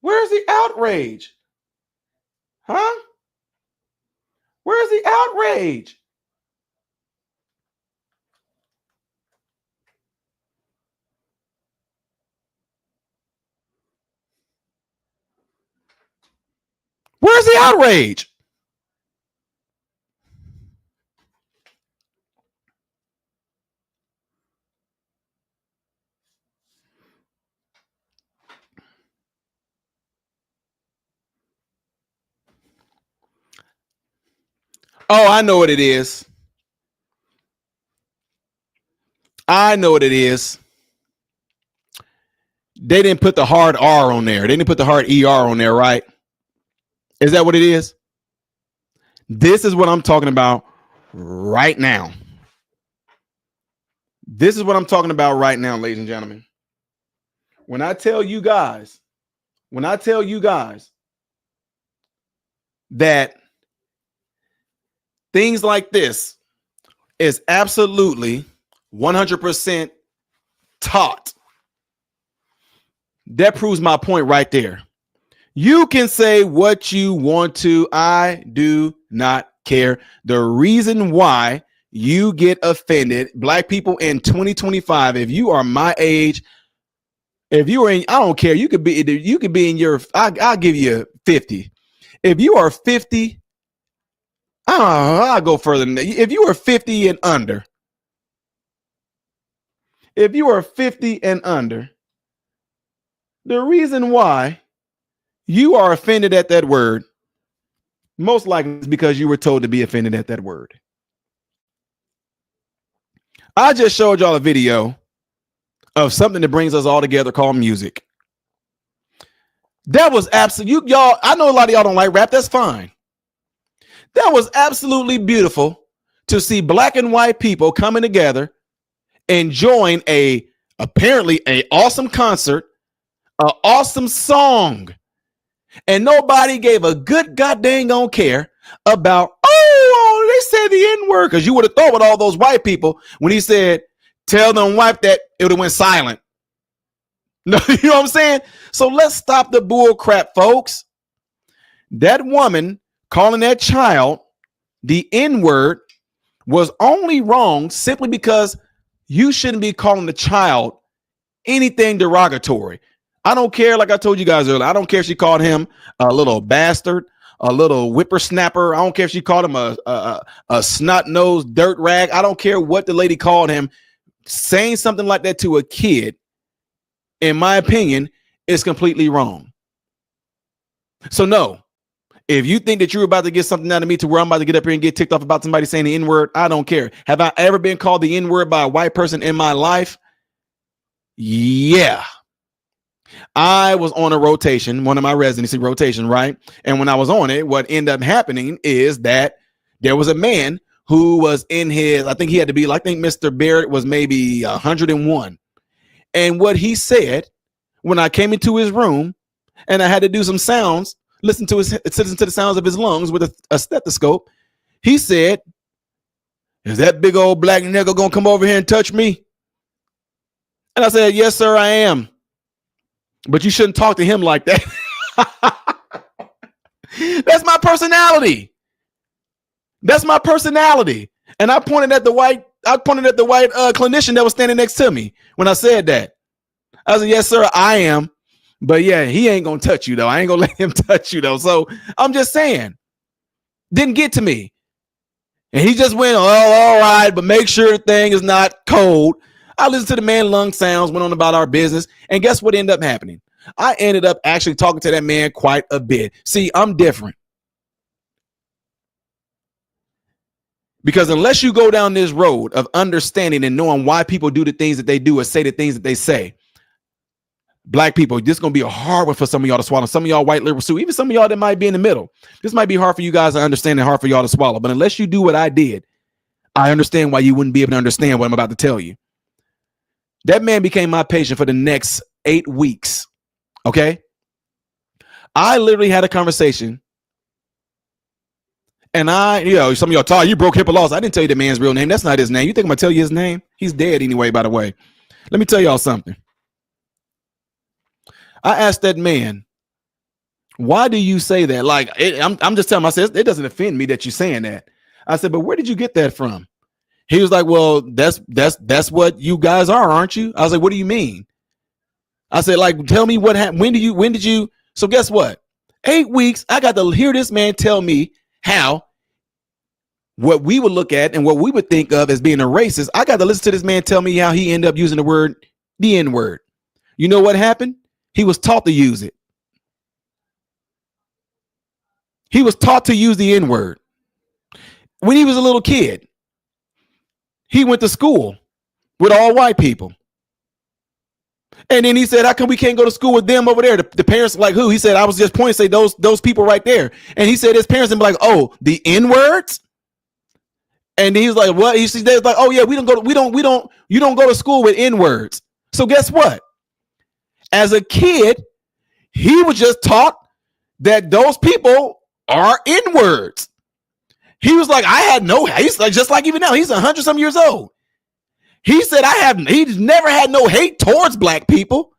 where's the outrage? Huh? Where's the outrage? Where's the outrage? Oh, I know what it is. I know what it is. They didn't put the hard R on there. They didn't put the hard ER on there, right? Is that what it is? This is what I'm talking about right now. This is what I'm talking about right now, ladies and gentlemen. When I tell you guys that things like this is absolutely 100% taught. That proves my point right there. You can say what you want to. I do not care. The reason why you get offended, black people in 2025, if you are my age, if you are in, I don't care. You could be in your, I'll give you 50. If you are 50, I'll go further than that. If you are 50 and under, the reason why you are offended at that word, most likely is because you were told to be offended at that word. I just showed y'all a video of something that brings us all together called music. That was absolute, y'all. I know a lot of y'all don't like rap. That's fine. That was absolutely beautiful to see black and white people coming together, enjoying apparently an awesome concert, an awesome song. And nobody gave a good goddamn don't care about, they said the N-word. Because you would have thought with all those white people, when he said, tell them wipe that, it would have went silent. No, you know what I'm saying? So let's stop the bull crap, folks. That woman calling that child the N-word was only wrong simply because you shouldn't be calling the child anything derogatory. I don't care, like I told you guys earlier, I don't care if she called him a little bastard, a little whippersnapper. I don't care if she called him a snot-nosed dirt rag. I don't care what the lady called him. Saying something like that to a kid, in my opinion, is completely wrong. So no, if you think that you're about to get something out of me to where I'm about to get up here and get ticked off about somebody saying the N-word, I don't care. Have I ever been called the N-word by a white person in my life? Yeah. I was on a rotation, one of my residency rotation, right? And when I was on it, what ended up happening is that there was a man who was in his, I think he had to be, I think Mr. Barrett was maybe 101. And what he said when I came into his room and I had to do some sounds, listen to the sounds of his lungs with a stethoscope, he said, is that big old black nigga gonna come over here and touch me? And I said, yes, sir, I am. But you shouldn't talk to him like that. That's my personality. That's my personality. And I pointed at the white clinician that was standing next to me when I said that. I said, yes, sir, I am. But yeah, he ain't gonna touch you though. I ain't gonna let him touch you though. So I'm just saying, didn't get to me. And he just went, oh, all right, but make sure the thing is not cold. I listened to the man lung sounds, went on about our business. And guess what ended up happening? I ended up actually talking to that man quite a bit. See, I'm different. Because unless you go down this road of understanding and knowing why people do the things that they do or say the things that they say, black people, this is going to be a hard one for some of y'all to swallow. Some of y'all white liberals too, even some of y'all that might be in the middle. This might be hard for you guys to understand and hard for y'all to swallow. But unless you do what I did, I understand why you wouldn't be able to understand what I'm about to tell you. That man became my patient for the next 8 weeks. Okay. I literally had a conversation. And some of y'all thought you broke HIPAA laws. I didn't tell you the man's real name. That's not his name. You think I'm gonna tell you his name? He's dead anyway, by the way. Let me tell y'all something. I asked that man, why do you say that? Like, I'm just telling myself, it doesn't offend me that you're saying that. I said, but where did you get that from? He was like, well, that's what you guys are, aren't you? I was like, what do you mean? I said, like, tell me what happened. When did you? So guess what? 8 weeks, I got to hear this man tell me how what we would look at and what we would think of as being a racist. I got to listen to this man tell me how he ended up using the N-word. You know what happened? He was taught to use it. He was taught to use the N-word. When he was a little kid, he went to school with all white people. And then he said, how come we can't go to school with them over there? The parents were like, who? He said, I was just pointing, say those people right there. And he said his parents would be like, oh, the N-words? And he's like, what? He's like, oh yeah, you don't go to school with N-words. So guess what? As a kid, he was just taught that those people are N-words. He was like, I had no, he's like, just like even now, he's 100-some years old. He said, he's never had no hate towards black people,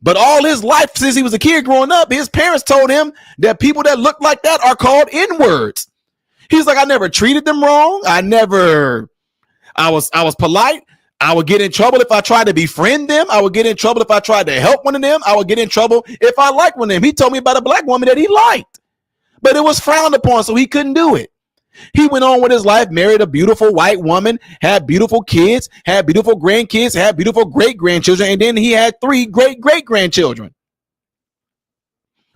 But all his life, since he was a kid growing up, his parents told him that people that look like that are called N-words. He's like, I never treated them wrong. I was polite. I would get in trouble if I tried to befriend them. I would get in trouble if I tried to help one of them. I would get in trouble if I liked one of them. He told me about a black woman that he liked, but it was frowned upon, so he couldn't do it. He went on with his life, married a beautiful white woman, had beautiful kids, had beautiful grandkids, had beautiful great-grandchildren, and then he had 3 great-great-grandchildren.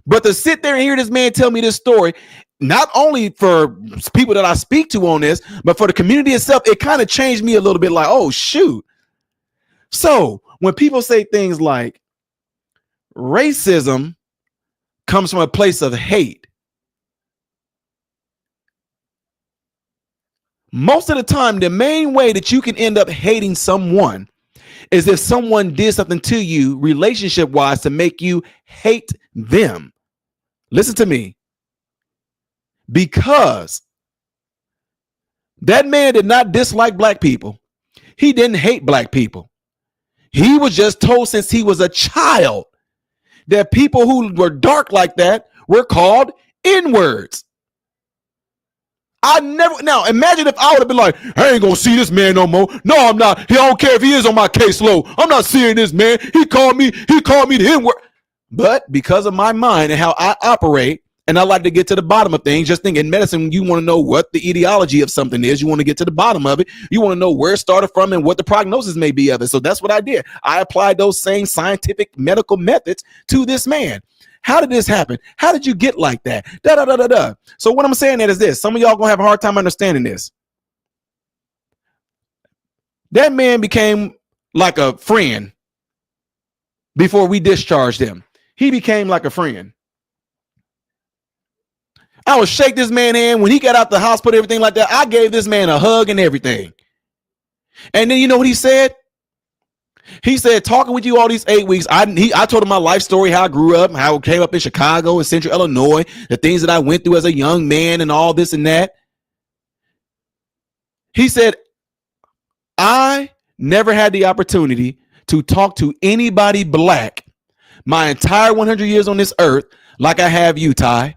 But to sit there and hear this man tell me this story, not only for people that I speak to on this, but for the community itself, it kind of changed me a little bit like, oh, shoot. So when people say things like racism comes from a place of hate, most of the time, the main way that you can end up hating someone is if someone did something to you relationship-wise to make you hate them. Listen to me. Because that man did not dislike black people. He didn't hate black people. He was just told since he was a child that people who were dark like that were called N-words. Now imagine if I would have been like, I ain't gonna see this man no more. No, I'm not. I don't care if he is on my caseload. I'm not seeing this man. He called me the N-word. But because of my mind and how I operate, and I like to get to the bottom of things, just think in medicine, you want to know what the etiology of something is. You want to get to the bottom of it. You want to know where it started from and what the prognosis may be of it. So that's what I did. I applied those same scientific medical methods to this man. How did this happen? How did you get like that? So what I'm saying is this. Some of y'all gonna have a hard time understanding this. That man became like a friend before we discharged him. He became like a friend. I would shake this man's hand when he got out the hospital, everything like that. I gave this man a hug and everything. And then you know what he said? He said, talking with you all these 8 weeks, I told him my life story, how I grew up, how I came up in Chicago and Central Illinois, the things that I went through as a young man and all this and that. He said, I never had the opportunity to talk to anybody black my entire 100 years on this earth like I have you, Ty.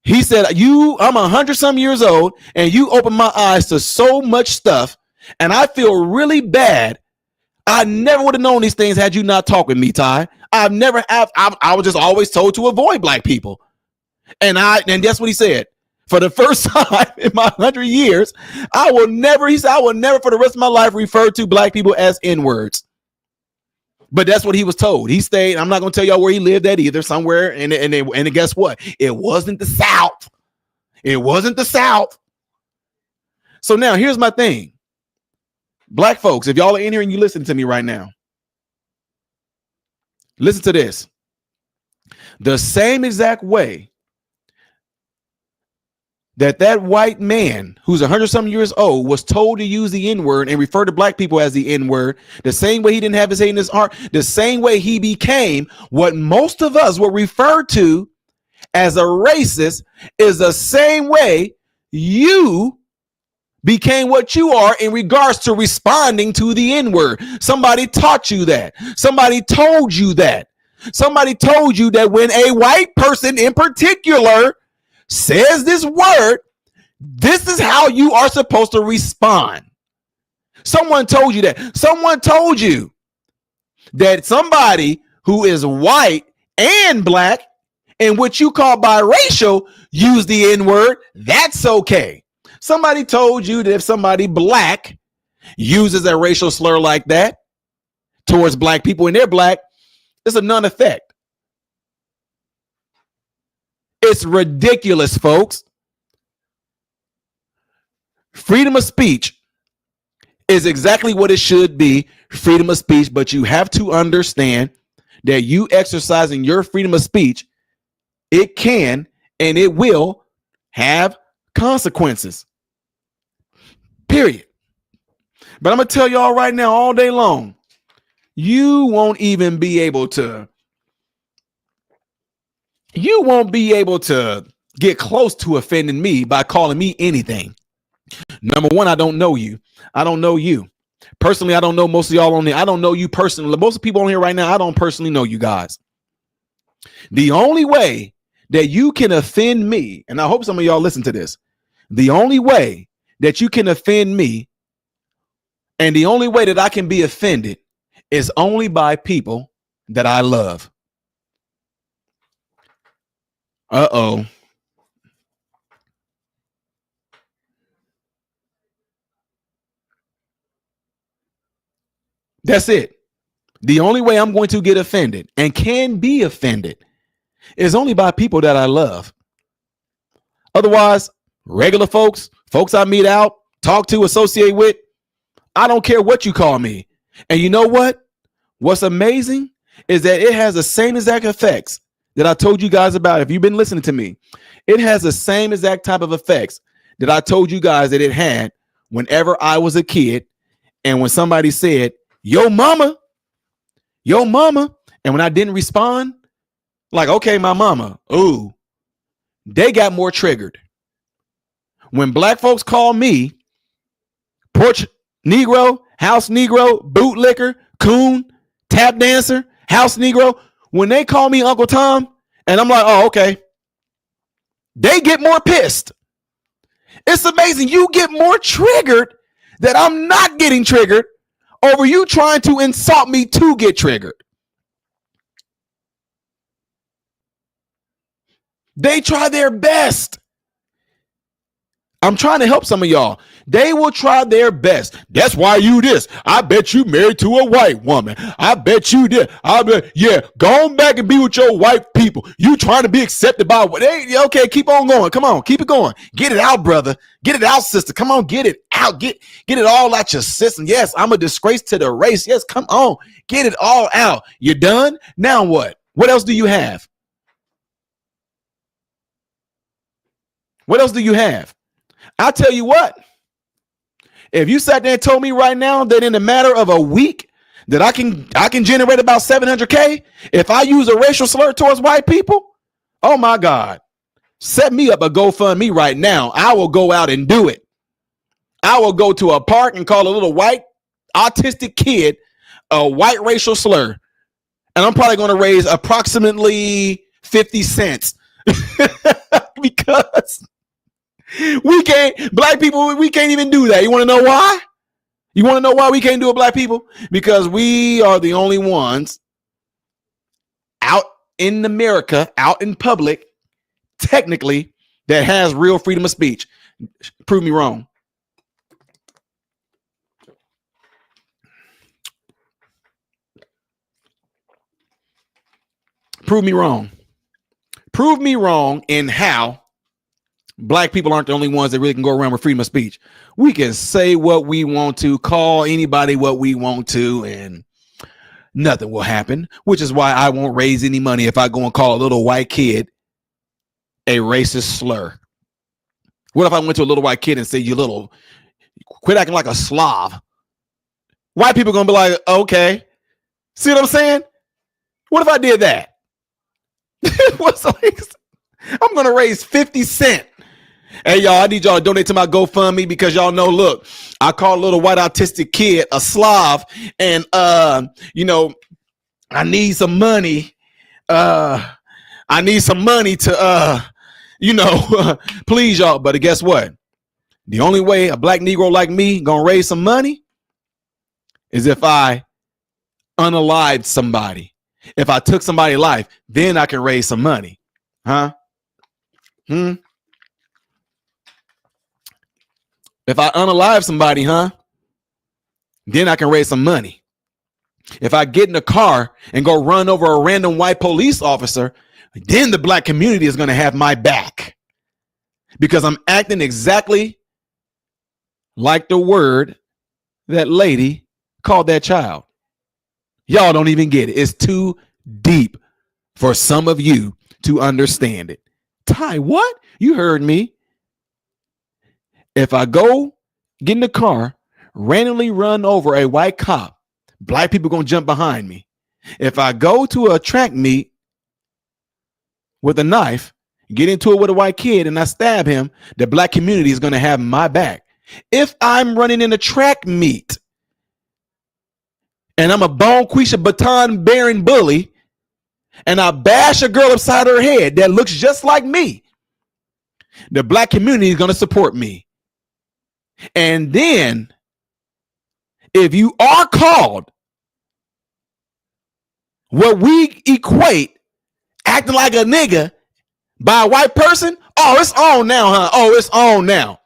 He said, I'm 100-some years old, and you opened my eyes to so much stuff, and I feel really bad. I never would have known these things had you not talked with me, Ty. I was just always told to avoid black people. And that's what he said. For the first time in my 100 years, I will never for the rest of my life refer to black people as N-words. But that's what he was told. He stayed. I'm not going to tell y'all where he lived at either, somewhere. And guess what? It wasn't the South. It wasn't the South. So now here's my thing. Black folks, if y'all are in here and you listen to me right now, listen to this. The same exact way that white man who's 100-some years old was told to use the N-word and refer to black people as the N-word, the same way he didn't have his hate in his heart, the same way he became what most of us will refer to as a racist, is the same way you became what you are in regards to responding to the N-word. Somebody taught you that. Somebody told you that. Somebody told you that when a white person in particular says this word, this is how you are supposed to respond. Someone told you that. Someone told you that somebody who is white and black and what you call biracial use the N-word, that's okay. Somebody told you that if somebody black uses a racial slur like that towards black people and they're black, it's a non-effect. It's ridiculous, folks. Freedom of speech is exactly what it should be, freedom of speech, but you have to understand that you exercising your freedom of speech, it can and it will have consequences. Period. But I'm going to tell y'all right now, all day long, you won't be able to get close to offending me by calling me anything. Number one, I don't know you. I don't know you. Personally, I don't know most of y'all on here. I don't know you personally. Most of the people on here right now, I don't personally know you guys. The only way that you can offend me, and I hope some of y'all listen to this, the only way that you can offend me and the only way that I can be offended is only by people that I love. Uh-oh. That's it. The only way I'm going to get offended and can be offended is only by people that I love. Otherwise, regular folks I meet out, talk to, associate with, I don't care what you call me. And you know what? What's amazing is that it has the same exact effects that I told you guys about. If you've been listening to me, it has the same exact type of effects that I told you guys that it had whenever I was a kid. And when somebody said, yo mama, and when I didn't respond, like, okay, my mama, ooh, they got more triggered. When black folks call me porch Negro, house Negro, bootlicker, coon, tap dancer, house Negro, when they call me Uncle Tom, and I'm like, oh, okay, they get more pissed. It's amazing. You get more triggered that I'm not getting triggered over you trying to insult me to get triggered. They try their best. I'm trying to help some of y'all. They will try their best. That's why you this. I bet you married to a white woman. I bet you did. I bet, yeah, go on back and be with your white people. You trying to be accepted by what they, okay, keep on going. Come on, keep it going. Get it out, brother. Get it out, sister. Come on, get it out. Get it all out your system. Yes, I'm a disgrace to the race. Yes, come on. Get it all out. You done? Now what? What else do you have? What else do you have? I'll tell you what, if you sat there and told me right now that in a matter of a week that I can generate about 700K if I use a racial slur towards white people, oh my God, set me up a GoFundMe right now. I will go out and do it. I will go to a park and call a little white autistic kid a white racial slur. And I'm probably going to raise approximately 50 cents because black people, we can't even do that. You want to know why? You want to know why we can't do it, black people? Because we are the only ones out in America, out in public, technically, that has real freedom of speech. Prove me wrong. Prove me wrong. Prove me wrong in how black people aren't the only ones that really can go around with freedom of speech. We can say what we want to, call anybody what we want to, and nothing will happen, which is why I won't raise any money if I go and call a little white kid a racist slur. What if I went to a little white kid and said, you little, quit acting like a Slav? White people are going to be like, okay. See what I'm saying? What if I did that? What's like, I'm going to raise 50 cents. Hey, y'all, I need y'all to donate to my GoFundMe because y'all know, look, I call a little white autistic kid a Slav and, you know, I need some money. I need some money to, you know, please, y'all. But guess what? The only way a black Negro like me gonna raise some money is if I unalived somebody. If I took somebody's life, then I can raise some money. Huh? If I unalive somebody, then I can raise some money. If I get in a car and go run over a random white police officer, then the black community is going to have my back because I'm acting exactly like the word that lady called that child. Y'all don't even get it. It's too deep for some of you to understand it. Ty, what? You heard me. If I go get in the car, randomly run over a white cop, black people going to jump behind me. If I go to a track meet with a knife, get into it with a white kid and I stab him, the black community is going to have my back. If I'm running in a track meet and I'm a bonquisha baton bearing bully, and I bash a girl upside her head that looks just like me, the black community is going to support me. And then if you are called what we equate acting like a nigga by a white person, oh, it's on now, huh? Oh, it's on now.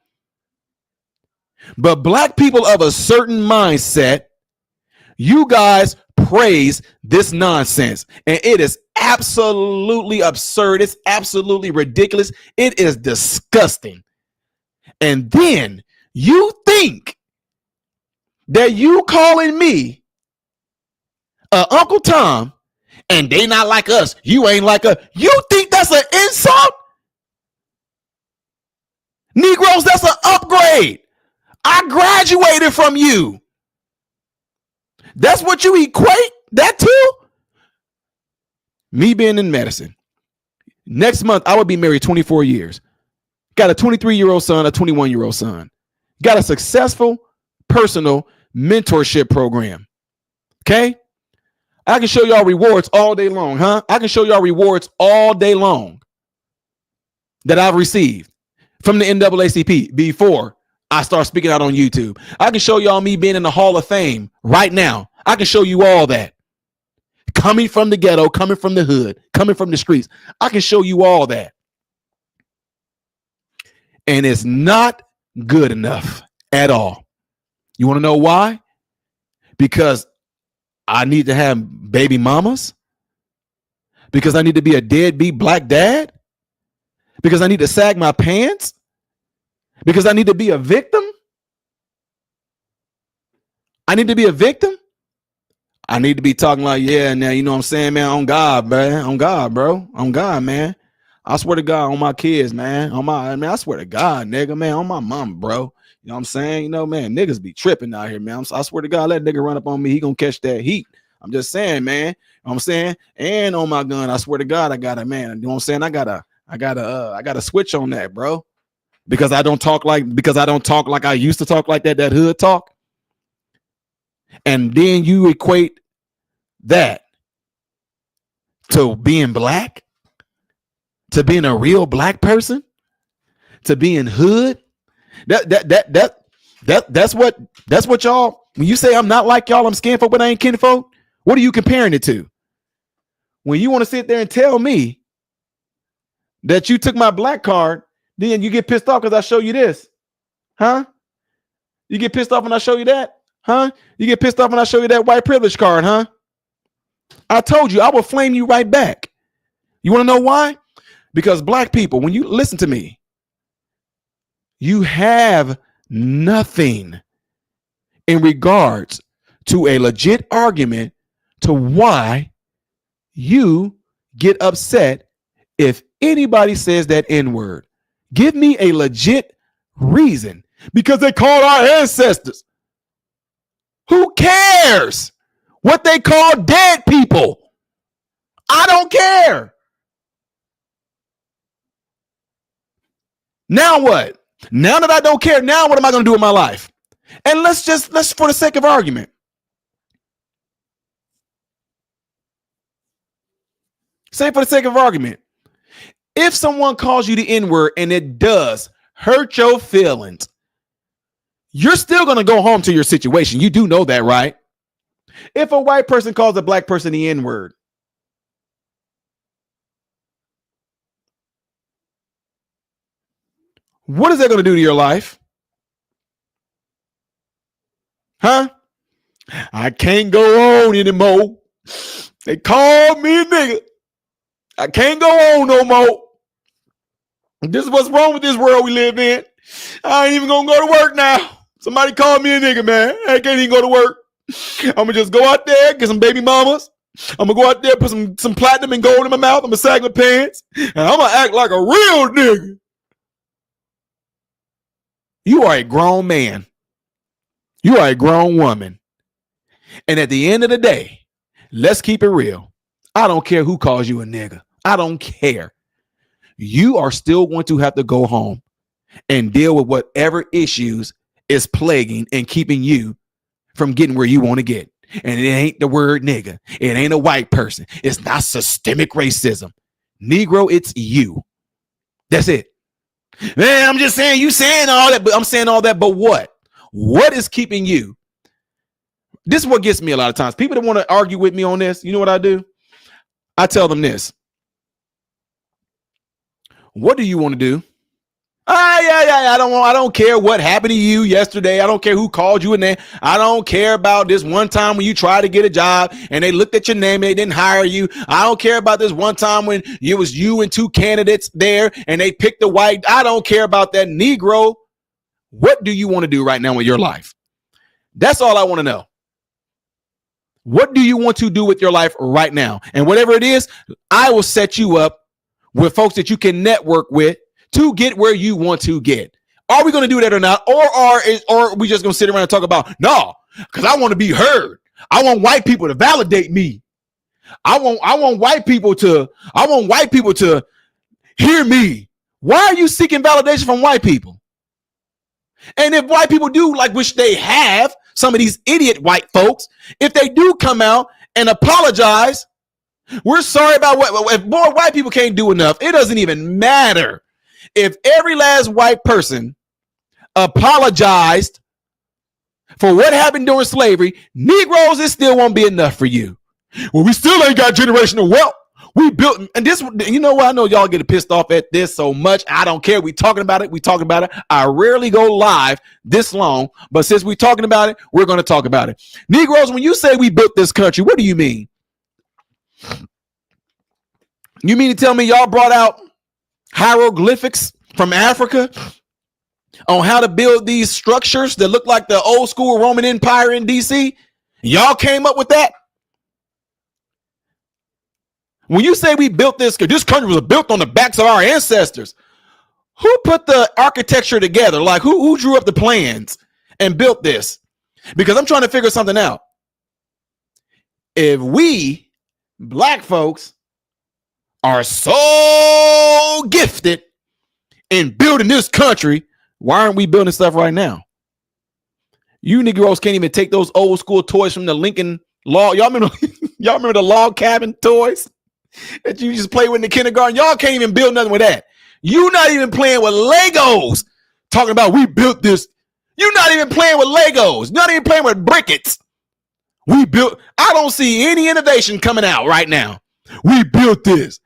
But black people of a certain mindset, you guys praise this nonsense, and it is absolutely absurd. It's absolutely ridiculous. It is disgusting. And then you think that you calling me Uncle Tom and they not like us, you ain't like us, you think that's an insult? Negroes, that's an upgrade. I graduated from you. That's what you equate that to? Me being in medicine. Next month, I will be married 24 years. Got a 23-year-old son, a 21-year-old son. Got a successful personal mentorship program. Okay? I can show y'all rewards all day long, huh? I can show y'all rewards all day long that I've received from the NAACP before I start speaking out on YouTube. I can show y'all me being in the Hall of Fame right now. I can show you all that. Coming from the ghetto, coming from the hood, coming from the streets. I can show you all that. And it's not good enough at all. You want to know why? Because I need to have baby mamas? Because I need to be a deadbeat black dad? Because I need to sag my pants? Because I need to be a victim? I need to be a victim? I need to be talking like, yeah, now, you know what I'm saying, man, on God, man, on God, bro, on God, man. I swear to God, on my kids, man, I swear to God, nigga, man, on my mom, bro. You know what I'm saying? You know, man, niggas be tripping out here, man. I swear to God, let nigga run up on me, he gonna catch that heat. I'm just saying, man. You know what I'm saying? And on my gun, I swear to God, I got a man. You know what I'm saying? I got a switch on that, bro. Because I don't talk like I used to talk like that hood talk. And then you equate that to being black, to being a real black person, to being hood. That's what y'all, when you say I'm not like y'all, I'm skin folk, but I ain't kin folk, what are you comparing it to? When you want to sit there and tell me that you took my black card, then you get pissed off because I show you this, huh? You get pissed off when I show you that, huh? You get pissed off when I show you that white privilege card, huh? I told you I will flame you right back. You want to know why? Because black people, when you listen to me, you have nothing in regards to a legit argument to why you get upset if anybody says that N-word. Give me a legit reason. Because they called our ancestors. Who cares what they call dead people? I don't care. Now what? Now that I don't care, now what am I going to do with my life? And let's for the sake of argument. Say for the sake of argument. If someone calls you the N-word and it does hurt your feelings, you're still going to go home to your situation. You do know that, right? If a white person calls a black person the N-word, what is that going to do to your life? Huh? I can't go on anymore. They called me a nigga. I can't go on no more. This is what's wrong with this world we live in. I ain't even gonna go to work now. Somebody called me a nigga, man. I can't even go to work. I'm gonna just go out there, get some baby mamas. I'm gonna go out there, put some platinum and gold in my mouth. I'm gonna sag my pants, and I'm gonna act like a real nigga. You are a grown man. You are a grown woman. And at the end of the day, let's keep it real. I don't care who calls you a nigga. I don't care. You are still going to have to go home and deal with whatever issues is plaguing and keeping you from getting where you want to get. And it ain't the word nigga. It ain't a white person. It's not systemic racism. Negro, it's you. That's it. Man, I'm just saying, you saying all that, but I'm saying all that, but what? What is keeping you? This is what gets me a lot of times. People that want to argue with me on this, you know what I do? I tell them this. What do you want to do? I don't care what happened to you yesterday. I don't care who called you a name. I don't care about this one time when you tried to get a job and they looked at your name and they didn't hire you. I don't care about this one time when it was you and two candidates there and they picked the white. I don't care about that. Negro, what do you want to do right now with your life? That's all I want to know. What do you want to do with your life right now? And whatever it is, I will set you up with folks that you can network with to get where you want to get. Are we going to do that or not? Or are we just going to sit around and talk about, no, because I want to be heard. I want white people to validate me. I want white people to hear me. Why are you seeking validation from white people? And if white people do, like which they have, some of these idiot white folks, if they do come out and apologize, we're sorry about what, if more white people can't do enough, it doesn't even matter. If every last white person apologized for what happened during slavery, Negroes, it still won't be enough for you. Well, we still ain't got generational wealth. We built, and this, you know what? I know y'all get pissed off at this so much. I don't care. We talking about it. I rarely go live this long, but since we're talking about it, we're going to talk about it. Negroes, when you say we built this country, what do you mean? You mean to tell me y'all brought out hieroglyphics from Africa on how to build these structures that look like the old school Roman Empire in DC? Y'all came up with that? When you say we built this country was built on the backs of our ancestors, who put the architecture together? Like who drew up the plans and built this? Because I'm trying to figure something out. If we black folks are so gifted in building this country, why aren't we building stuff right now? You Negroes can't even take those old school toys from the Lincoln log. Y'all remember the log cabin toys that you just play with in the kindergarten? Y'all can't even build nothing with that. You not even playing with Legos. Talking about we built this. You're not even playing with Legos. Not even playing with briquettes. We built. I don't see any innovation coming out right now. We built this.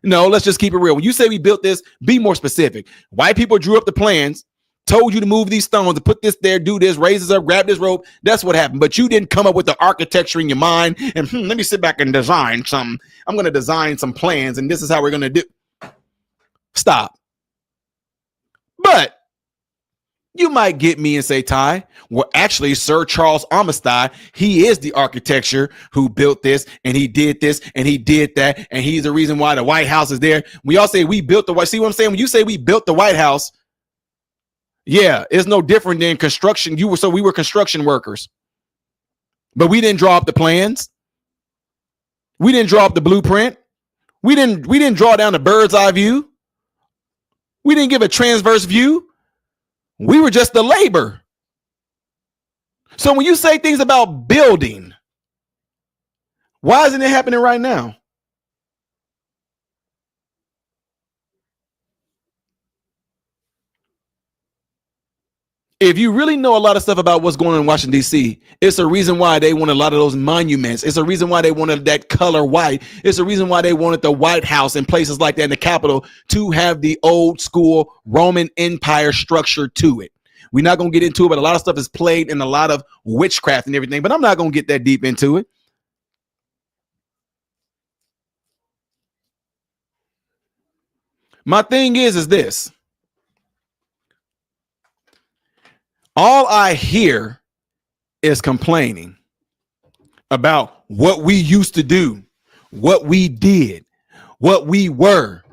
No, let's just keep it real. When you say we built this, be more specific. White people drew up the plans, told you to move these stones, to put this there, do this, raise this up, grab this rope. That's what happened. But you didn't come up with the architecture in your mind and let me sit back and design some. I'm going to design some plans and this is how we're going to do. Stop. But you might get me and say, Ty, well, actually, Sir Charles Armistead, he is the architecture who built this, and he did this, and he did that, and he's the reason why the White House is there. We all say we built the White. See what I'm saying? When you say we built the White House, yeah, it's no different than construction. We were construction workers, but we didn't draw up the plans. We didn't draw up the blueprint. We didn't draw down the bird's eye view. We didn't give a transverse view. We were just the labor. So when you say things about building, why isn't it happening right now? If you really know a lot of stuff about what's going on in Washington, D.C., it's a reason why they want a lot of those monuments. It's a reason why they wanted that color white. It's a reason why they wanted the White House and places like that in the Capitol to have the old school Roman Empire structure to it. We're not going to get into it, but a lot of stuff is played in a lot of witchcraft and everything, but I'm not going to get that deep into it. My thing is this. All I hear is complaining about what we used to do, what we did, what we were.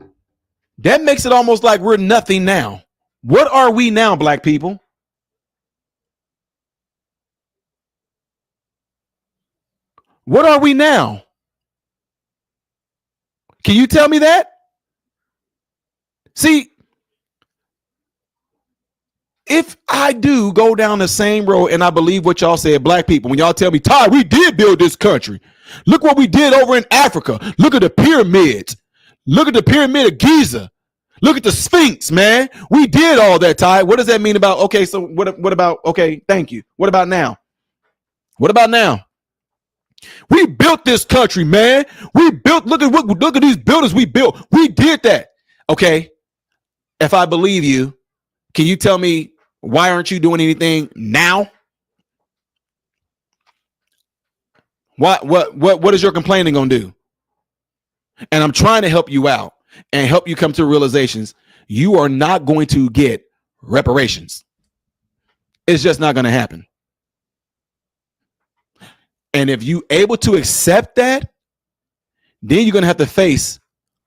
That makes it almost like we're nothing now. What are we now, black people? What are we now? Can you tell me that? See, if I do go down the same road and I believe what y'all said, black people, when y'all tell me, Ty, we did build this country. Look what we did over in Africa. Look at the pyramids. Look at the pyramid of Giza. Look at the Sphinx, man. We did all that, Ty. What does that mean about, okay, so what about, okay, thank you. What about now? What about now? We built this country, man. We built, look at these buildings we built. We did that. Okay. If I believe you, can you tell me why aren't you doing anything now? What is your complaining gonna do? And I'm trying to help you out and help you come to realizations. You are not going to get reparations. It's just not going to happen. And if you able to accept that, then you're going to have to face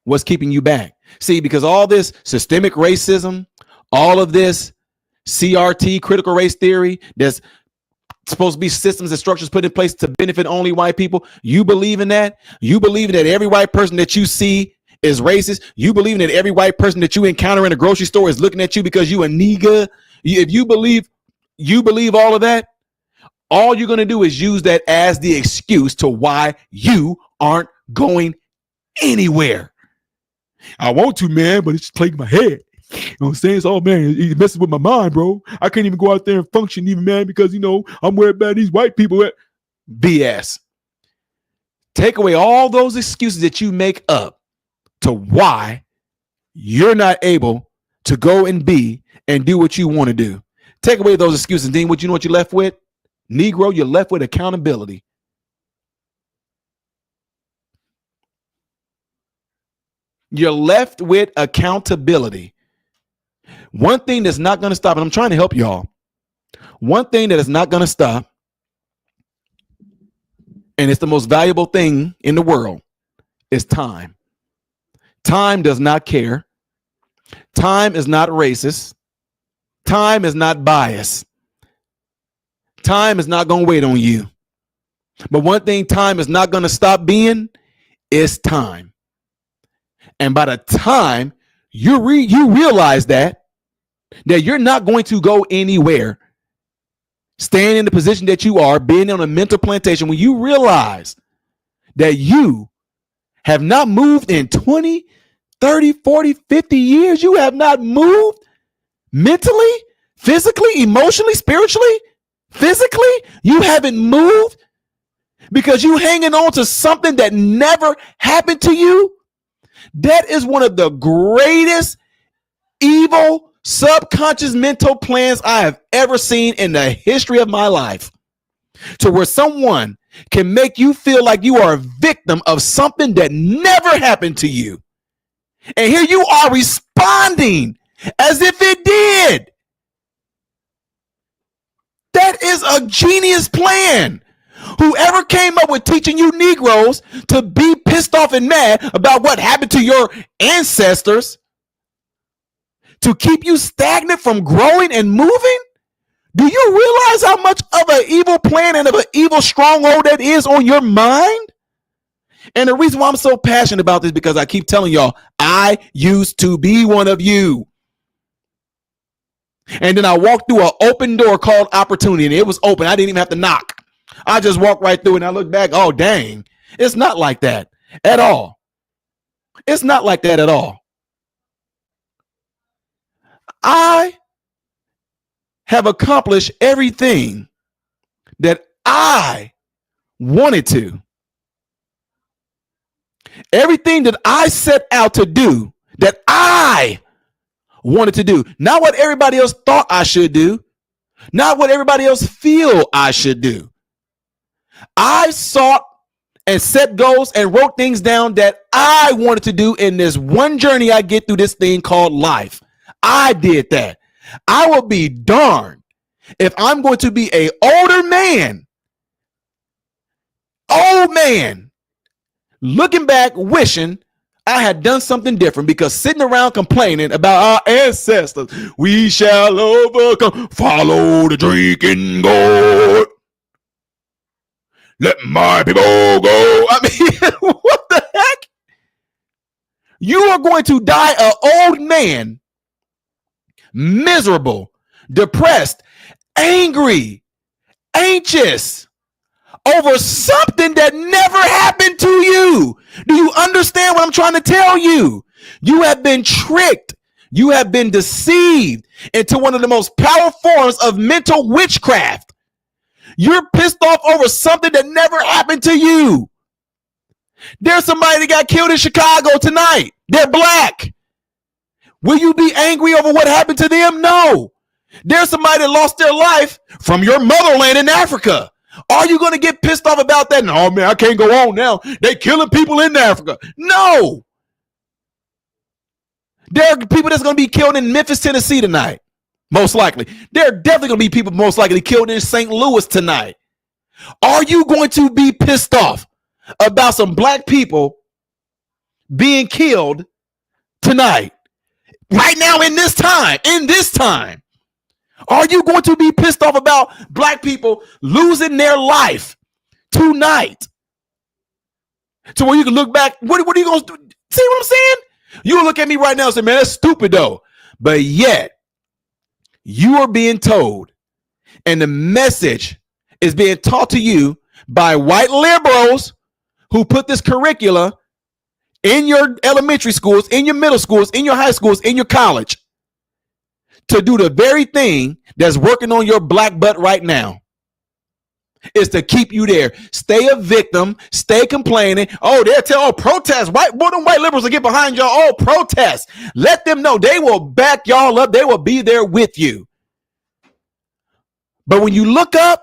what's keeping you back. See, because all this systemic racism, all of this CRT, critical race theory, that's supposed to be systems and structures put in place to benefit only white people. You believe in that? You believe that every white person that you see is racist? You believe that every white person that you encounter in a grocery store is looking at you because you a nigga? If you believe all of that, all you're going to do is use that as the excuse to why you aren't going anywhere. I want to, man, but it's just plaguing my head. You know what I'm saying? It's all, man, it messes with my mind, bro. I can't even go out there and function even, man, because, you know, I'm worried about these white people. BS. Take away all those excuses that you make up to why you're not able to go and be and do what you want to do. Take away those excuses. Then what you know what you're left with? Negro, you're left with accountability. You're left with accountability. One thing that's not going to stop, and I'm trying to help y'all. One thing that is not going to stop, and it's the most valuable thing in the world, is time. Time does not care. Time is not racist. Time is not biased. Time is not going to wait on you. But one thing time is not going to stop being is time. And by the time you realize that you're not going to go anywhere, staying in the position that you are, being on a mental plantation, when you realize that you have not moved in 20, 30, 40, 50 years, you have not moved mentally, physically, emotionally, spiritually, physically, you haven't moved because you hanging on to something that never happened to you. That is one of the greatest evil subconscious mental plans I have ever seen in the history of my life, to where someone can make you feel like you are a victim of something that never happened to you. And here you are responding as if it did. That is a genius plan. Whoever came up with teaching you Negroes to be pissed off and mad about what happened to your ancestors, to keep you stagnant from growing and moving, do you realize how much of an evil plan and of an evil stronghold that is on your mind? And the reason why I'm so passionate about this, because I keep telling y'all, I used to be one of you. And then I walked through an open door called opportunity, and it was open. I didn't even have to knock. I just walked right through, and I look back, oh, dang. It's not like that at all. It's not like that at all. I have accomplished everything that I wanted to. Everything that I set out to do, that I wanted to do. Not what everybody else thought I should do. Not what everybody else feel I should do. I sought and set goals and wrote things down that I wanted to do in this one journey I get through this thing called life. I did that. I will be darned if I'm going to be an older man, old man, looking back, wishing I had done something different, because sitting around complaining about our ancestors, we shall overcome, follow the drinking gourd. Let my people go. I mean, what the heck? You are going to die an old man, miserable, depressed, angry, anxious over something that never happened to you. Do you understand what I'm trying to tell you? You have been tricked. You have been deceived into one of the most powerful forms of mental witchcraft. You're pissed off over something that never happened to you. There's somebody that got killed in Chicago tonight. They're black. Will you be angry over what happened to them? No. There's somebody that lost their life from your motherland in Africa. Are you going to get pissed off about that? No, man, I can't go on now. They killing people in Africa. No. There are people that's going to be killed in Memphis, Tennessee tonight. Most likely. There are definitely going to be people most likely killed in St. Louis tonight. Are you going to be pissed off about some black people being killed tonight? Right now in this time, are you going to be pissed off about black people losing their life tonight? To where you can look back, what are you going to do? See what I'm saying? You look at me right now and say, man, that's stupid though. But yet, you are being told, and the message is being taught to you by white liberals who put this curricula in your elementary schools, in your middle schools, in your high schools, in your college, to do the very thing that's working on your black butt right now. Is to keep you there. Stay a victim. Stay complaining. Oh, they'll tell, protest. Them white liberals will get behind y'all. Oh, protest. Let them know they will back y'all up. They will be there with you. But when you look up,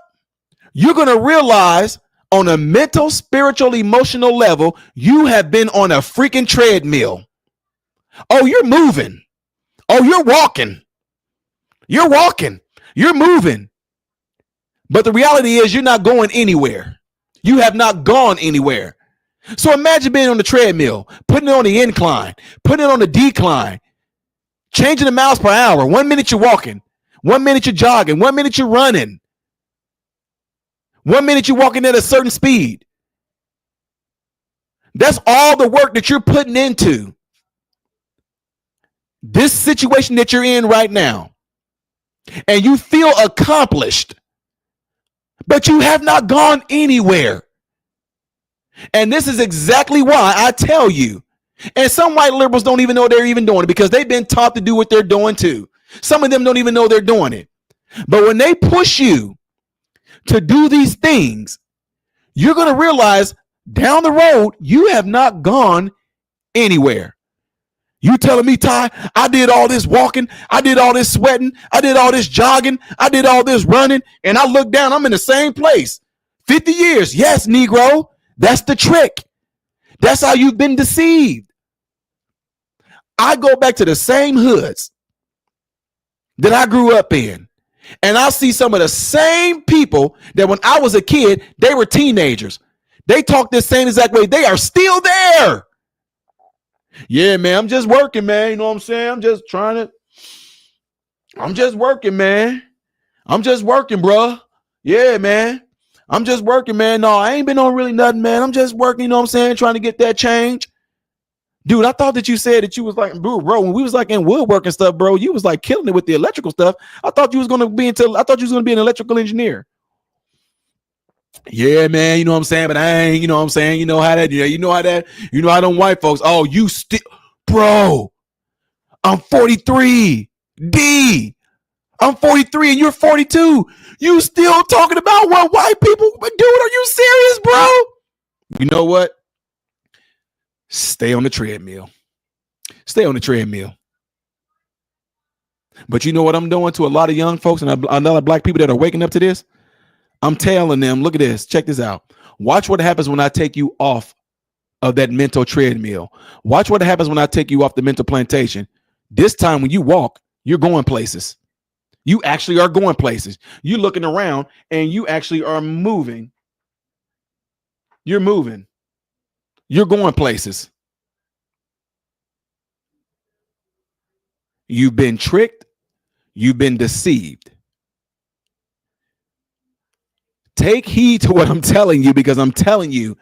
you're going to realize on a mental, spiritual, emotional level, you have been on a freaking treadmill. Oh, you're moving. Oh, you're walking. You're walking. You're moving. But the reality is you're not going anywhere. You have not gone anywhere. So imagine being on the treadmill, putting it on the incline, putting it on the decline, changing the miles per hour. 1 minute you're walking. 1 minute you're jogging. 1 minute you're running. 1 minute you're walking at a certain speed. That's all the work that you're putting into this situation that you're in right now. And you feel accomplished, but you have not gone anywhere. And this is exactly why I tell you, and some white liberals don't even know they're even doing it because they've been taught to do what they're doing too. Some of them don't even know they're doing it. But when they push you to do these things, you're going to realize down the road, you have not gone anywhere. You telling me, Ty, I did all this walking, I did all this sweating, I did all this jogging, I did all this running, and I look down, I'm in the same place. 50 years. Yes, Negro. That's the trick. That's how you've been deceived. I go back to the same hoods that I grew up in, and I see some of the same people that when I was a kid, they were teenagers. They talk this same exact way. They are still there. Yeah, man, I'm just working, man. You know what I'm saying? I'm just working, man. I'm just working, bro. Yeah, man. I'm just working, man. No, I ain't been on really nothing, man. I'm just working, you know what I'm saying? Trying to get that change. Dude, I thought that you said that you was like, bro, when we was like in woodworking stuff, bro, you was like killing it with the electrical stuff. I thought you was going to be an electrical engineer. Yeah, man, you know what I'm saying? But I ain't, you know what I'm saying? You know how them white folks, oh, you still, bro, I'm 43, D, I'm 43 and you're 42. You still talking about what white people were doing? Are you serious, bro? You know what? Stay on the treadmill. Stay on the treadmill. But you know what I'm doing to a lot of young folks and a lot of black people that are waking up to this? I'm telling them, look at this. Check this out. Watch what happens when I take you off of that mental treadmill. Watch what happens when I take you off the mental plantation. This time when you walk, you're going places. You actually are going places. You're looking around and you actually are moving. You're moving. You're going places. You've been tricked. You've been deceived. Take heed to what I'm telling you, because I'm telling you,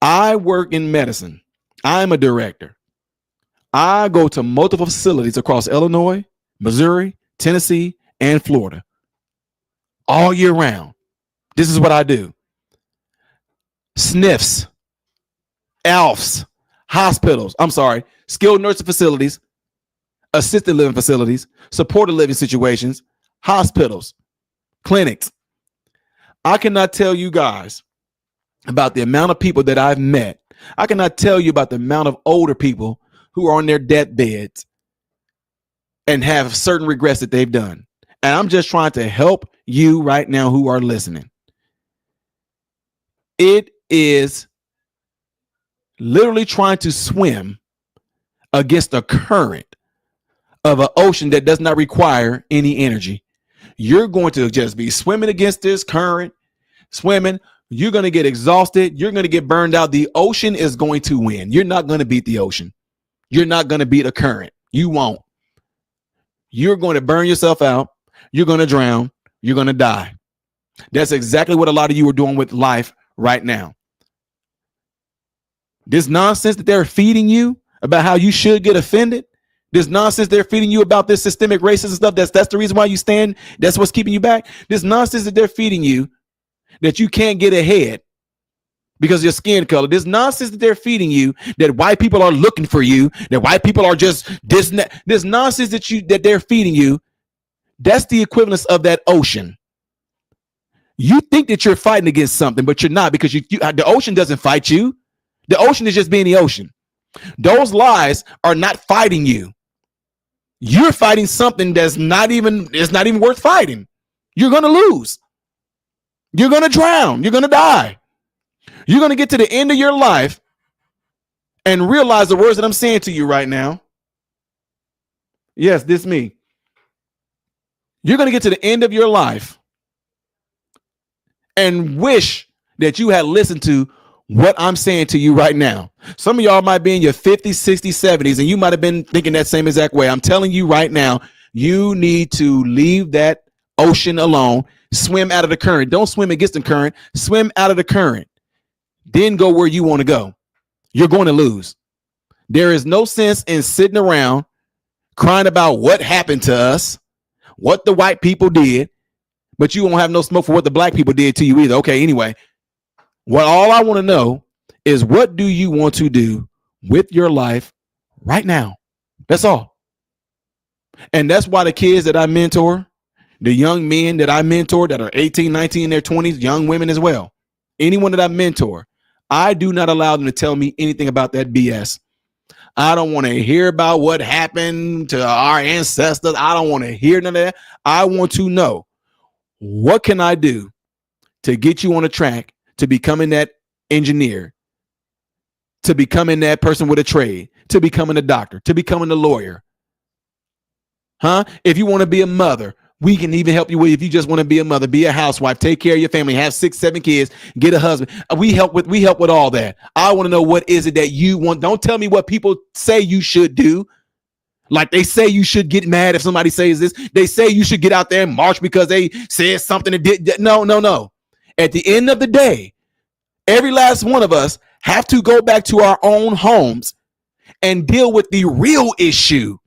I work in medicine. I'm a director. I go to multiple facilities across Illinois, Missouri, Tennessee, and Florida all year round. This is what I do. SNFs, ALFs, skilled nursing facilities, assisted living facilities, supported living situations, hospitals, clinics. I cannot tell you guys about the amount of people that I've met. I cannot tell you about the amount of older people who are on their deathbeds and have certain regrets that they've done. And I'm just trying to help you right now who are listening. It is literally trying to swim against the current of an ocean that does not require any energy. You're going to just be swimming against this current, swimming. You're going to get exhausted. You're going to get burned out. The ocean is going to win. You're not going to beat the ocean. You're not going to beat a current. You won't. You're going to burn yourself out. You're going to drown. You're going to die. That's exactly what a lot of you are doing with life right now. This nonsense that they're feeding you about how you should get offended, this nonsense they're feeding you about this systemic racism stuff, that's the reason why you stand, that's what's keeping you back. This nonsense that they're feeding you that you can't get ahead because of your skin color, this nonsense that they're feeding you that white people are looking for you, that white people are just this nonsense that they're feeding you, that's the equivalence of that ocean. You think that you're fighting against something, but you're not, because the ocean doesn't fight you. The ocean is just being the ocean. Those lies are not fighting you. You're fighting something that's not even worth fighting. You're going to lose. You're going to drown. You're going to die. You're going to get to the end of your life and realize the words that I'm saying to you right now. Yes, this me. You're going to get to the end of your life and wish that you had listened to what I'm saying to you right now. Some of y'all might be in your 50s, 60s, 70s, and you might have been thinking that same exact way. I'm telling you right now, you need to leave that ocean alone. Swim out of the current. Don't swim against the current. Swim out of the current. Then go where you want to go. You're going to lose. There is no sense in sitting around crying about what happened to us, what the white people did, but you won't have no smoke for what the black people did to you either. Okay, anyway. All I want to know is, what do you want to do with your life right now? That's all. And that's why the kids that I mentor, the young men that I mentor that are 18, 19, in their 20s, young women as well, anyone that I mentor, I do not allow them to tell me anything about that BS. I don't want to hear about what happened to our ancestors. I don't want to hear none of that. I want to know, what can I do to get you on a track to becoming that engineer, to becoming that person with a trade, to becoming a doctor, to becoming a lawyer. If you want to be a mother, we can even help you with. If you just want to be a mother, be a housewife, take care of your family, have 6, 7 kids, get a husband. We help with all that. I want to know, what is it that you want? Don't tell me what people say you should do. Like they say you should get mad if somebody says this. They say you should get out there and march because they said something that did. No. At the end of the day, every last one of us have to go back to our own homes and deal with the real issue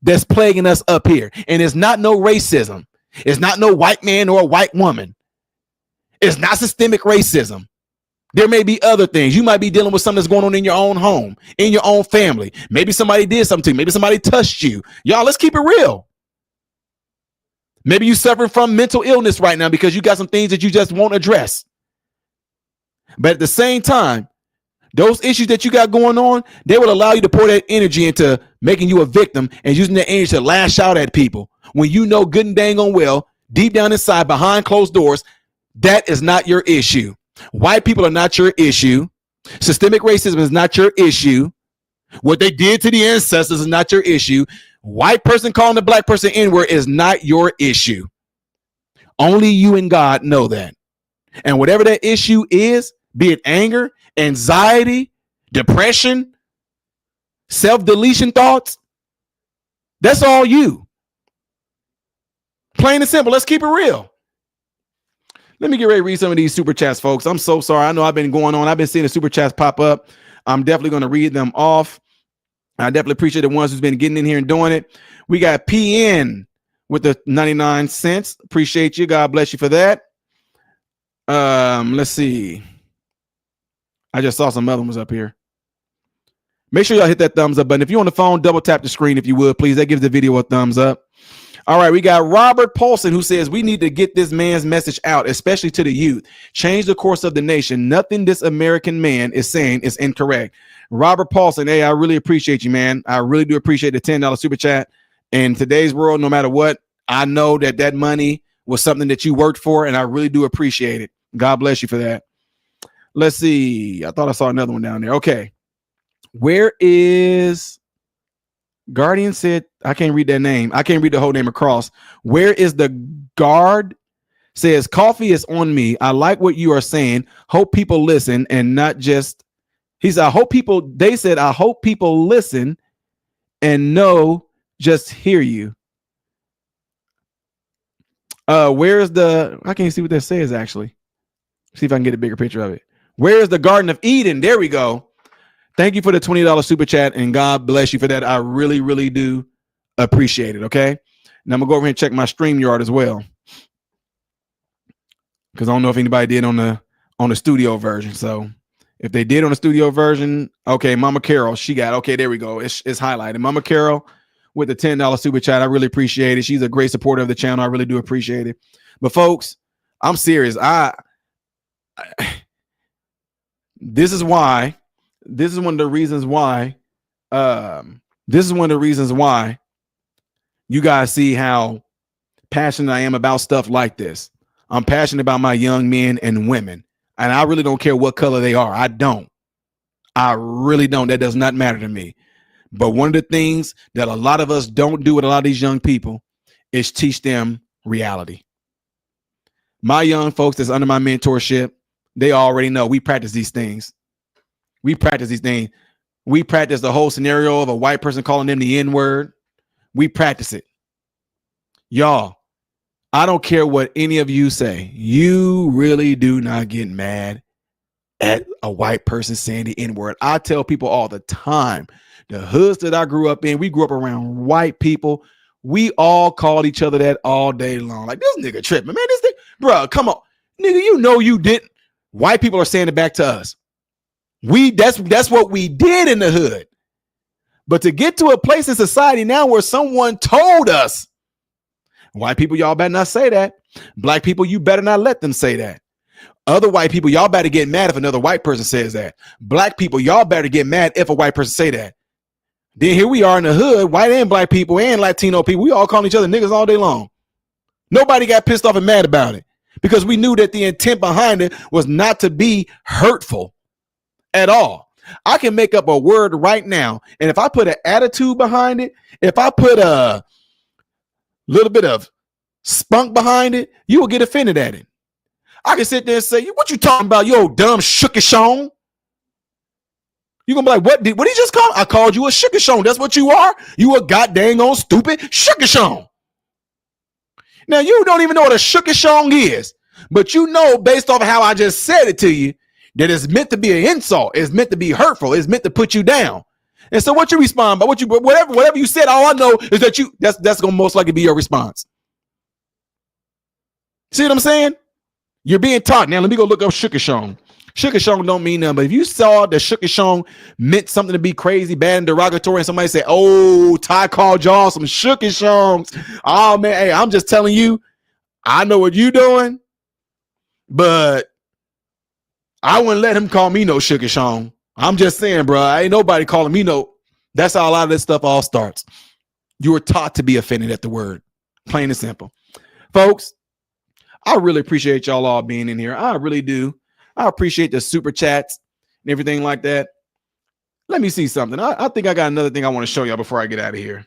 that's plaguing us up here. And it's not no racism. It's not no white man or a white woman. It's not systemic racism. There may be other things. You might be dealing with something that's going on in your own home, in your own family. Maybe somebody did something to you. Maybe somebody touched you. Y'all, let's keep it real. Maybe you're suffering from mental illness right now because you got some things that you just won't address. But at the same time, those issues that you got going on, they will allow you to pour that energy into making you a victim and using that energy to lash out at people when you know good and dang on well, deep down inside, behind closed doors, that is not your issue. White people are not your issue. Systemic racism is not your issue. What they did to the ancestors is not your issue. White person calling the black person N-word is not your issue. Only you and God know that. And whatever that issue is, be it anger, anxiety, depression, self-deletion thoughts, that's all you. Plain and simple. Let's keep it real. Let me get ready to read some of these super chats, folks. I'm so sorry. I know I've been going on. I've been seeing the super chats pop up. I'm definitely going to read them off. I definitely appreciate the ones who's been getting in here and doing it. We got PN with the 99 cents. Appreciate you. God bless you for that. Let's see. I just saw some other ones up here. Make sure y'all hit that thumbs up button. If you're on the phone, double tap the screen if you would, please. That gives the video a thumbs up. All right, we got Robert Paulson who says we need to get this man's message out, especially to the youth. Change the course of the nation. Nothing this American man is saying is incorrect. Robert Paulson, hey, I really appreciate you, man. I really do appreciate the $10 super chat. In today's world, no matter what, I know that money was something that you worked for, and I really do appreciate it. God bless you for that. Let's see. I thought I saw another one down there. Okay. Where is Guardian said, I can't read that name. I can't read the whole name across. Where is the guard? Says coffee is on me. I like what you are saying. Hope people listen and not just. He said, I hope people. They said, I hope people listen and no, just hear you. Where's the? I can't see what that says actually. See if I can get a bigger picture of it. Where is the Garden of Eden? There we go. Thank you for the $20 super chat, and God bless you for that. I really, really do appreciate it. Okay. Now I'm gonna go over here and check my StreamYard as well, because I don't know if anybody did on the studio version. So if they did on the studio version, okay, Mama Carol, she got okay. There we go. It's highlighted. Mama Carol with the $10 super chat. I really appreciate it. She's a great supporter of the channel. I really do appreciate it. But folks, I'm serious. This is why. This is one of the reasons why. This is one of the reasons why you guys see how passionate I am about stuff like this. I'm passionate about my young men and women, and I really don't care what color they are. I don't. I really don't. That does not matter to me. But one of the things that a lot of us don't do with a lot of these young people is teach them reality. My young folks that's under my mentorship, they already know we practice these things. We practice these things. We practice the whole scenario of a white person calling them the N-word. We practice it. Y'all, I don't care what any of you say. You really do not get mad at a white person saying the N-word. I tell people all the time, the hoods that I grew up in, we grew up around white people. We all called each other that all day long. Like, this nigga tripping, man. This thing, bro, come on. Nigga, you know you didn't. White people are saying it back to us. That's what we did in the hood. But to get to a place in society now where someone told us, white people, y'all better not say that. Black people, you better not let them say that. Other white people, y'all better get mad if another white person says that. Black people, y'all better get mad if a white person say that. Then here we are in the hood, white and black people and Latino people, we all calling each other niggas all day long. Nobody got pissed off and mad about it because we knew that the intent behind it was not to be hurtful at all. I can make up a word right now, and if I put an attitude behind it, if I put a little bit of spunk behind it, you will get offended at it. I can sit there and say, what you talking about, you old dumb shookashone? You're gonna be like, what did he just call? I called you a shookashone. That's what you are. You a goddamn on stupid shookashone. Now you don't even know what a shookashone is, but you know based off of how I just said it to you that it's meant to be an insult. It's meant to be hurtful. It's meant to put you down. And so what you respond by, whatever you said, all I know is that that's gonna most likely be your response. See what I'm saying? You're being taught. Now let me go look up shookashone. Shookashone don't mean nothing, but if you saw that shookashone meant something to be crazy, bad, and derogatory, and somebody said, oh, Ty called y'all some shookashones. Oh man, hey, I'm just telling you, I know what you doing, but I wouldn't let him call me no shookashone. I'm just saying, bro, ain't nobody calling me no. That's how a lot of this stuff all starts. You were taught to be offended at the word, plain and simple. Folks, I really appreciate y'all all being in here. I really do. I appreciate the super chats and everything like that. Let me see something. I think I got another thing I want to show y'all before I get out of here.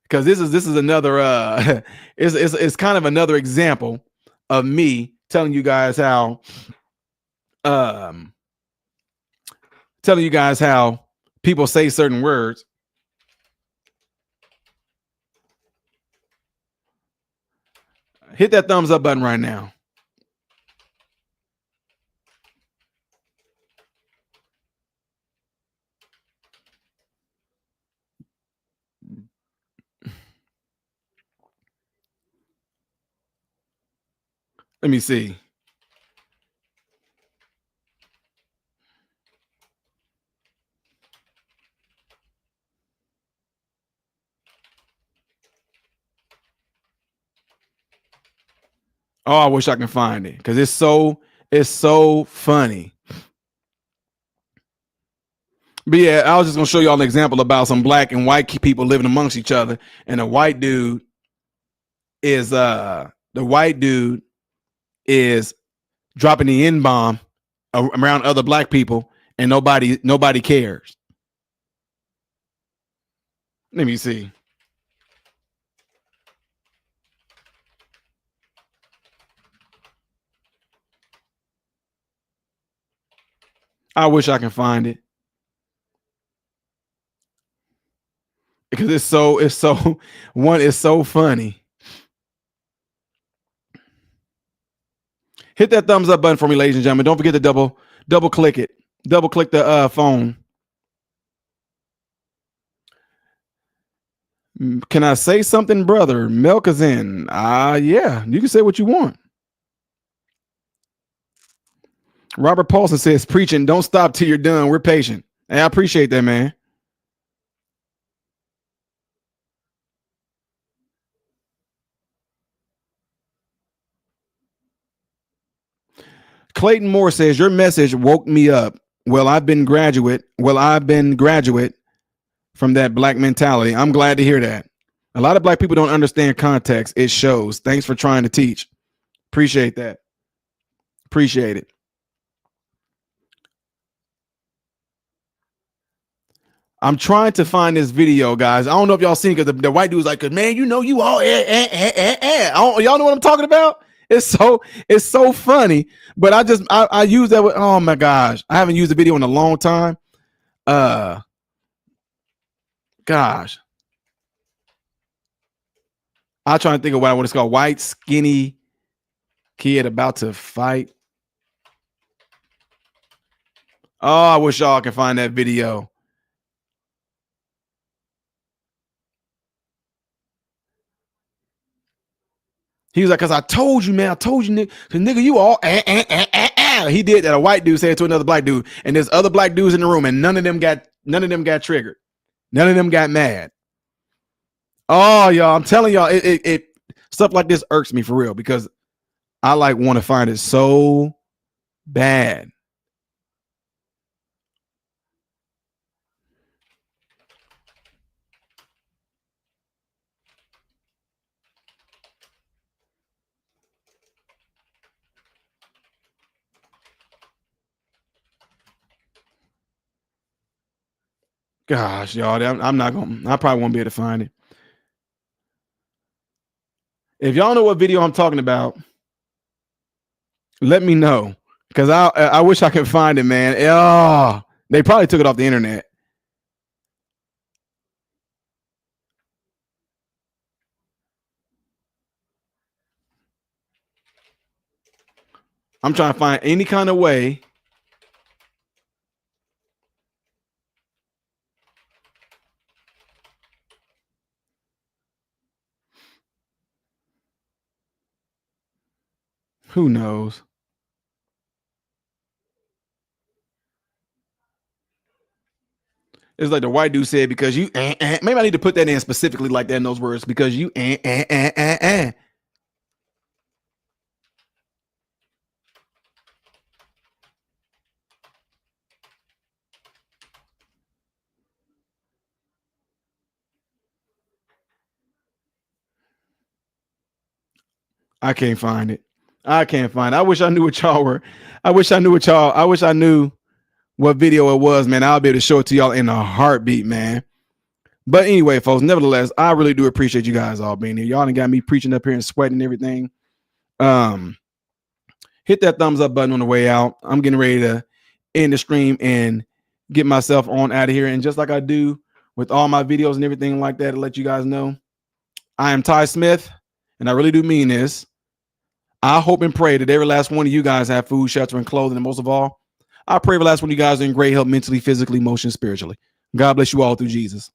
Because this is another it's kind of another example of me telling you guys how people say certain words. Hit that thumbs up button right now. Let me see. Oh, I wish I can find it because it's so funny. But yeah, I was just gonna show y'all an example about some black and white people living amongst each other, and the white dude is dropping the N-bomb around other black people, and nobody cares. Let me see. I wish I can find it because it's so funny. Hit that thumbs up button for me, ladies and gentlemen. Don't forget to double click it. Double click the phone. Can I say something, brother? Milk is in. Yeah, you can say what you want. Robert Paulson says, preaching, don't stop till you're done. We're patient. Hey, I appreciate that, man. Clayton Moore says, your message woke me up. Well, I've been graduate from that black mentality. I'm glad to hear that. A lot of black people don't understand context. It shows. Thanks for trying to teach. Appreciate that. Appreciate it. I'm trying to find this video, guys. I don't know if y'all seen it because the white dude's like, man, you know, you all y'all know what I'm talking about? It's so funny. But I use that with, oh my gosh. I haven't used the video in a long time. Gosh. I'm trying to think of what it's called. White skinny kid about to fight. Oh, I wish y'all could find that video. He was like, because I told you, man. I told you, nigga. Because nigga, you all. He did that. A white dude said to another black dude, and there's other black dudes in the room, and none of them got triggered. None of them got mad. Oh, y'all, I'm telling y'all, it stuff like this irks me for real because I want to find it so bad. Gosh, y'all, I probably won't be able to find it. If y'all know what video I'm talking about, let me know because I wish I could find it, man. Oh, they probably took it off the internet. I'm trying to find any kind of way. Who knows? It's like the white dude said, because you, maybe I need to put that in specifically like that in those words, because you, I can't find it. I can't find it. I wish I knew what y'all were. I wish I knew what video it was, man. I'll be able to show it to y'all in a heartbeat, man. But anyway, folks, nevertheless, I really do appreciate you guys all being here. Y'all done got me preaching up here and sweating and everything. Hit that thumbs up button on the way out. I'm getting ready to end the stream and get myself on out of here. And just like I do with all my videos and everything like that, to let you guys know, I am Ty Smith, and I really do mean this. I hope and pray that every last one of you guys have food, shelter, and clothing. And most of all, I pray every last one of you guys are in great health, mentally, physically, emotionally, spiritually. God bless you all through Jesus.